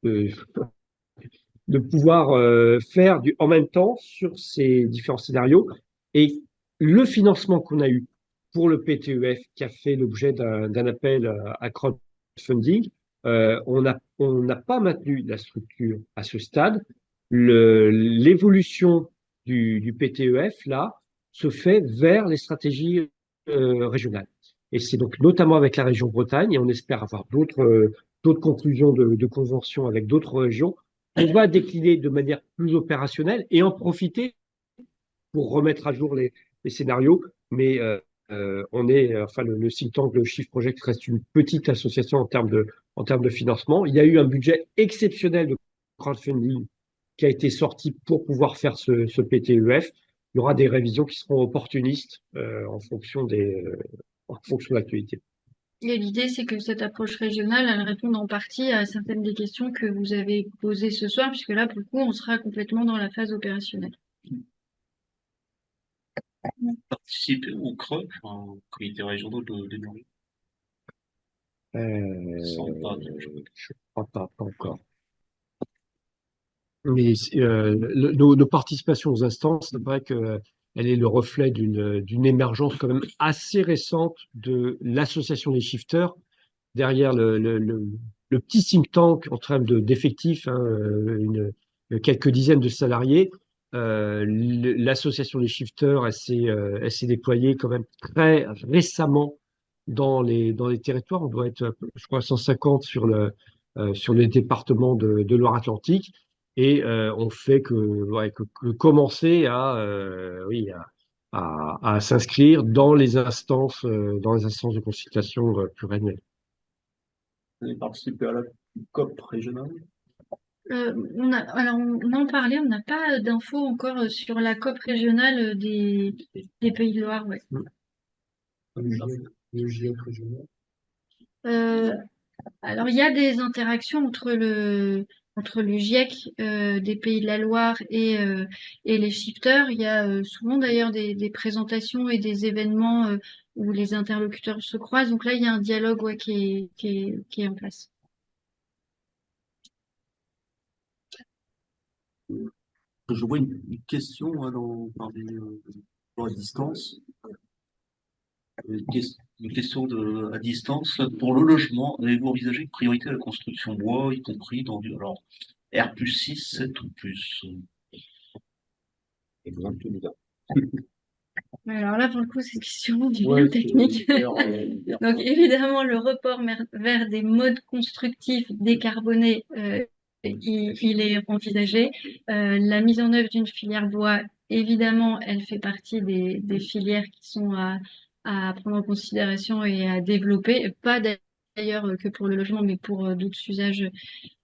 de pouvoir faire en même temps sur ces différents scénarios. Et le financement qu'on a eu pour le PTEF, qui a fait l'objet d'un appel à crowdfunding, on n'a pas maintenu la structure à ce stade. L'évolution du PTEF, là, se fait vers les stratégies régionales. Et c'est donc notamment avec la région Bretagne, et on espère avoir d'autres conclusions de conventions avec d'autres régions. On va décliner de manière plus opérationnelle et en profiter pour remettre à jour les scénarios. Mais enfin, le think tank, le Shift Project reste une petite association en termes de financement. Il y a eu un budget exceptionnel de crowdfunding qui a été sorti pour pouvoir faire ce PTEF. Il y aura des révisions qui seront opportunistes en fonction de l'actualité. Et l'idée, c'est que cette approche régionale, elle réponde en partie à certaines des questions que vous avez posées ce soir, puisque là, pour le coup, on sera complètement dans la phase opérationnelle. Participer au CRE, en comité régional de l'énergie. Je crois pas encore. Mais nos participations aux instances, c'est vrai qu'elle est le reflet d'une émergence quand même assez récente de l'association des shifters derrière le petit think tank en termes d'effectifs, hein, quelques dizaines de salariés. L'association des shifters, elle s'est déployée quand même très récemment dans les territoires. On doit être, je crois, 150 sur les départements de Loire-Atlantique. Et on fait que commencer oui, à s'inscrire dans les instances de consultation pluriannuelles. Vous avez participé à la COP régionale? Alors on en parlait, on n'a pas d'infos encore sur la COP régionale des Pays de Loire. Ouais. Le GIEC régional. Euh, alors il y a des interactions entre le GIEC des Pays de la Loire et les shifters. Il y a souvent d'ailleurs des présentations et des événements où les interlocuteurs se croisent. Donc là, il y a un dialogue ouais, qui est en place. Je vois une question là, parmi à distance. Une question à distance. Pour le logement, avez-vous envisagé une priorité à la construction bois, y compris dans alors, R+6, 7 ou plus? Exemple tout bizarre. Alors là, pour le coup, c'est une question Ouais, bien technique. hyper, Donc évidemment, le report vers des modes constructifs décarbonés, il est envisagé. La mise en œuvre d'une filière bois, évidemment, elle fait partie des filières qui sont à prendre en considération et à développer. Pas d'ailleurs que pour le logement, mais pour d'autres usages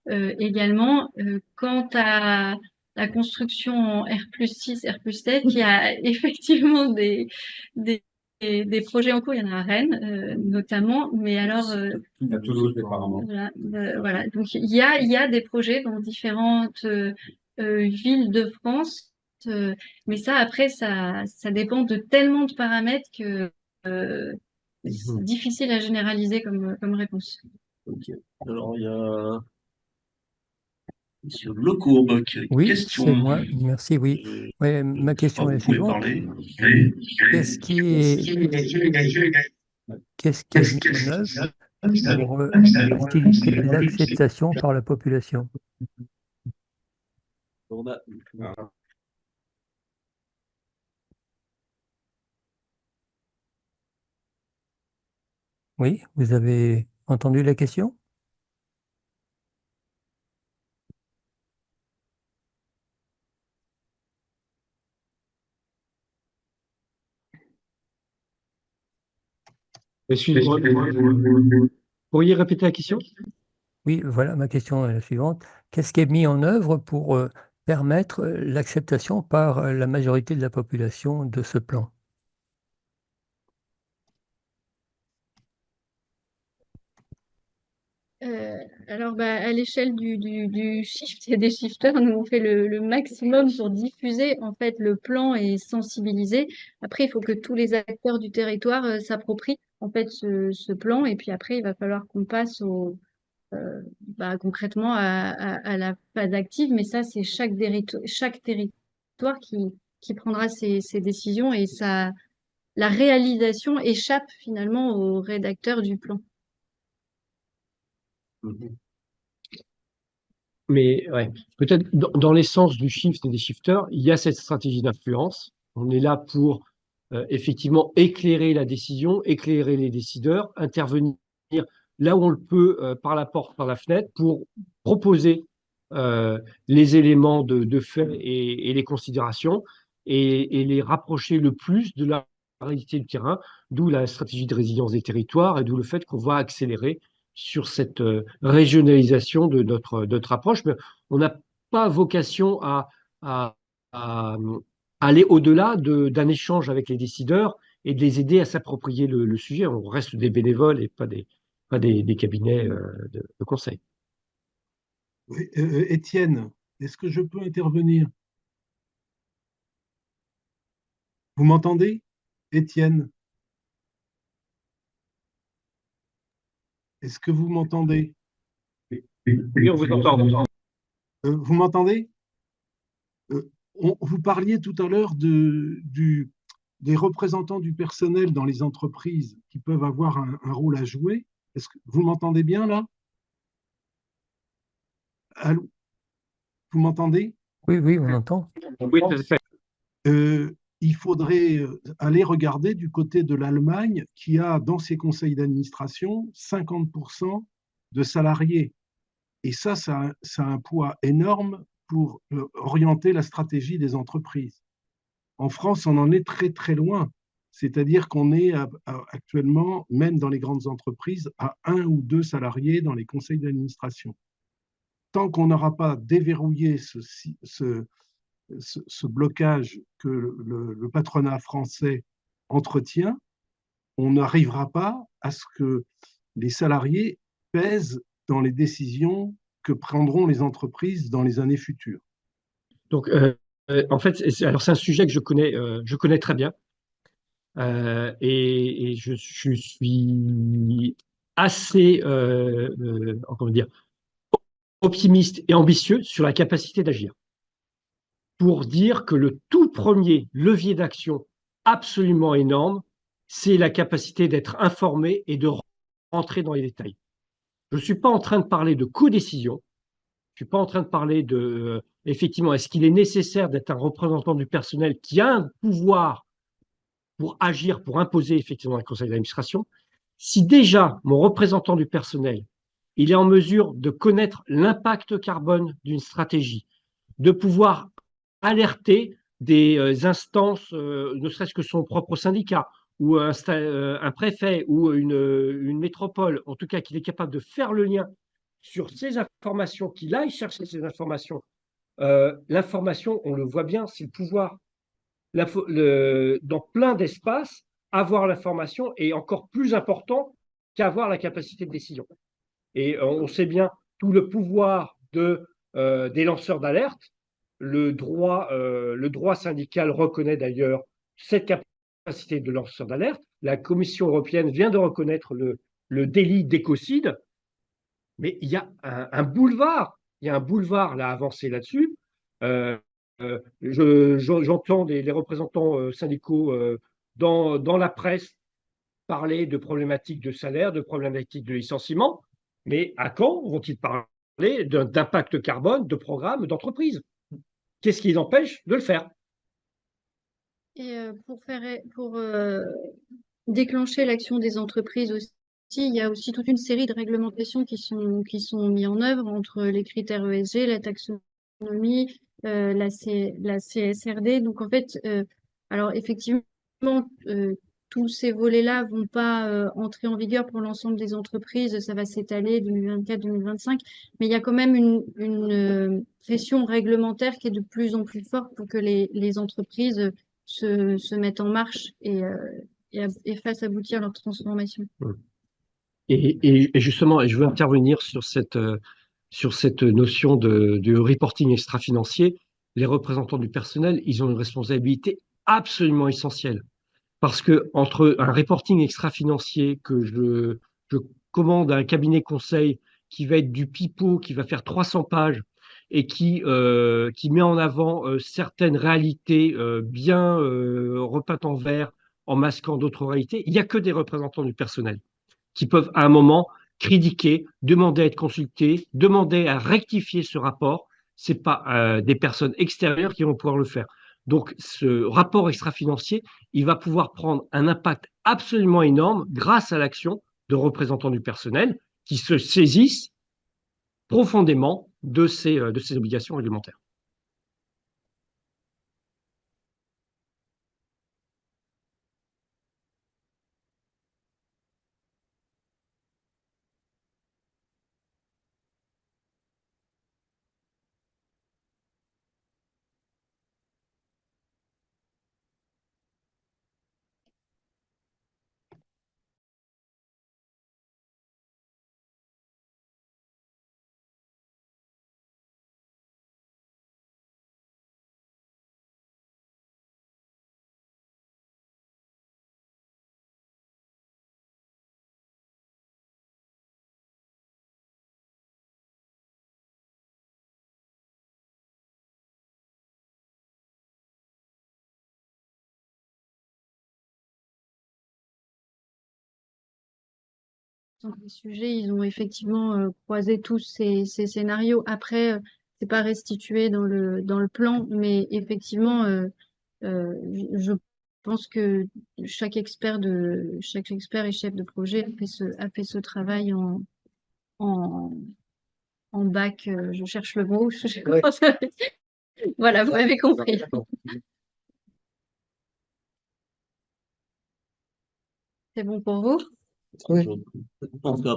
également. Quant à la construction en R+6, R+7, il y a effectivement des, des projets en cours, il y en a à Rennes notamment, mais alors À Toulouse, apparemment. voilà. Donc il y a des projets dans différentes villes de France, mais ça après ça dépend de tellement de paramètres que c'est difficile à généraliser comme réponse. Ok. Alors, il y a Monsieur Lecourbe qui a une Oui, question. c'est moi. Merci, oui. Ouais, ma question est la Vous pouvez suivante. parler. Qu'est-ce qui est mis en œuvre pour faciliter l'acceptation par la population? On a, Oui, vous avez entendu la question? Excusez-moi, vous pourriez répéter la question? Oui, voilà, ma question est la suivante. Qu'est-ce qui est mis en œuvre pour permettre l'acceptation par la majorité de la population de ce plan? Alors, bah, à l'échelle du shift et des shifters, nous, on fait le maximum pour diffuser en fait le plan et sensibiliser. Après, il faut que tous les acteurs du territoire s'approprient en fait ce plan. Et puis après, il va falloir qu'on passe concrètement à la phase active. Mais ça, c'est chaque territoire qui prendra ses décisions et la réalisation échappe finalement aux rédacteurs du plan. Mais ouais, peut-être dans l'essence du shift et des shifters, il y a cette stratégie d'influence. On est là pour effectivement éclairer la décision, éclairer les décideurs, intervenir là où on le peut par la porte, par la fenêtre, pour proposer les éléments de fait et les considérations et les rapprocher le plus de la réalité du terrain, d'où la stratégie de résilience des territoires et d'où le fait qu'on va accélérer sur cette régionalisation de notre approche. Mais on n'a pas vocation à, à aller au-delà d'un échange avec les décideurs et de les aider à s'approprier le sujet. On reste des bénévoles et pas des cabinets de conseil. Oui, Étienne, est-ce que je peux intervenir? Vous m'entendez? Étienne, est-ce que vous m'entendez? Oui, on vous entend. Vous m'entendez? Vous parliez tout à l'heure des représentants du personnel dans les entreprises qui peuvent avoir un rôle à jouer. Est-ce que vous m'entendez bien là? Allô? Vous m'entendez? Oui, oui, on entend. Oui, tout à fait. il faudrait aller regarder du côté de l'Allemagne qui a dans ses conseils d'administration 50% de salariés. Et ça a un poids énorme pour orienter la stratégie des entreprises. En France, on en est très très loin. C'est-à-dire qu'on est actuellement, même dans les grandes entreprises, à 1 ou 2 salariés dans les conseils d'administration. Tant qu'on n'aura pas déverrouillé ce blocage que le patronat français entretient, on n'arrivera pas à ce que les salariés pèsent dans les décisions que prendront les entreprises dans les années futures. Donc, en fait, alors c'est un sujet que je connais très bien. Et je suis assez comment dire, optimiste et ambitieux sur la capacité d'agir. Pour dire que le tout premier levier d'action absolument énorme, c'est la capacité d'être informé et de rentrer dans les détails. Je ne suis pas en train de parler de co-décision. Je ne suis pas en train de parler de, effectivement, est-ce qu'il est nécessaire d'être un représentant du personnel qui a un pouvoir pour agir, pour imposer effectivement un conseil d'administration. Si déjà mon représentant du personnel, il est en mesure de connaître l'impact carbone d'une stratégie, de pouvoir alerter des instances, ne serait-ce que son propre syndicat, ou un préfet, ou une métropole, en tout cas qu'il est capable de faire le lien sur ces informations, qu'il aille chercher ces informations. L'information, on le voit bien, c'est le pouvoir. Dans plein d'espaces, avoir l'information est encore plus important qu'avoir la capacité de décision. Et on sait bien tout le pouvoir des lanceurs d'alerte. Le droit syndical reconnaît d'ailleurs cette capacité de lanceur d'alerte. La Commission européenne vient de reconnaître le délit d'écocide. Mais il y a un boulevard. Il y a un boulevard là, à avancer là-dessus. J'entends les représentants syndicaux dans la presse parler de problématiques de salaire, de problématiques de licenciement, mais à quand vont-ils parler d'impact carbone, de programmes, d'entreprise? Qu'est-ce qui les empêche de le faire? Et pour déclencher l'action des entreprises aussi, il y a aussi toute une série de réglementations qui sont mises en œuvre entre les critères ESG, la taxonomie, la CSRD. Donc en fait, alors effectivement, tous ces volets-là vont pas entrer en vigueur pour l'ensemble des entreprises. Ça va s'étaler 2024-2025, mais il y a quand même une pression réglementaire qui est de plus en plus forte pour que les entreprises se mettent en marche et fassent aboutir leur transformation. Et justement, je veux intervenir sur cette notion de reporting extra-financier. Les représentants du personnel, ils ont une responsabilité absolument essentielle. Parce que entre un reporting extra-financier que je commande à un cabinet conseil qui va être du pipeau, qui va faire 300 pages et qui met en avant certaines réalités bien repeintes en vert, en masquant d'autres réalités, il n'y a que des représentants du personnel qui peuvent à un moment critiquer, demander à être consultés, demander à rectifier ce rapport. Ce n'est pas des personnes extérieures qui vont pouvoir le faire. Donc, ce rapport extra-financier, il va pouvoir prendre un impact absolument énorme grâce à l'action de représentants du personnel qui se saisissent profondément de ces obligations réglementaires. Donc, les sujets, ils ont effectivement croisé tous ces scénarios. Après, c'est pas restitué dans le plan, mais effectivement, Je pense que chaque expert et chef de projet a fait ce travail en, en bac. Je cherche le mot. Je sais pas Ouais. comment ça s'appelle. Voilà, vous m'avez compris. C'est bon pour vous? Oui. En tout cas,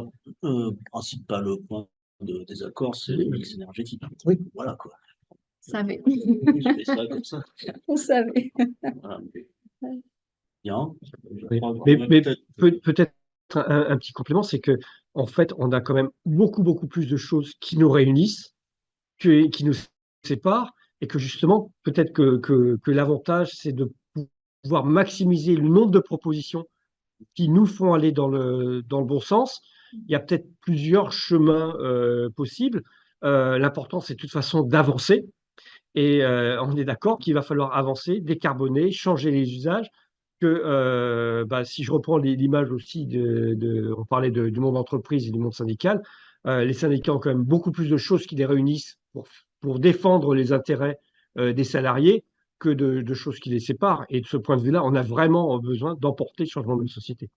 principal point de désaccord, c'est le mix énergétique. Oui. Voilà quoi. On savait. Je fais ça comme ça. On savait. Voilà. Bien. Je Oui. crois qu'on Mais, va mais peut-être- peut-être un petit complément, c'est que en fait, on a quand même beaucoup plus de choses qui nous réunissent qui nous séparent, et que justement, peut-être que l'avantage, c'est de pouvoir maximiser le nombre de propositions qui nous font aller dans le bon sens. Il y a peut-être plusieurs chemins possibles. L'important, c'est de toute façon d'avancer. Et on est d'accord qu'il va falloir avancer, décarboner, changer les usages. Si je reprends l'image aussi on parlait du monde entreprise et du monde syndical, les syndicats ont quand même beaucoup plus de choses qui les réunissent pour défendre les intérêts des salariés que de choses qui les séparent. Et de ce point de vue-là, on a vraiment besoin d'emporter le changement de la société.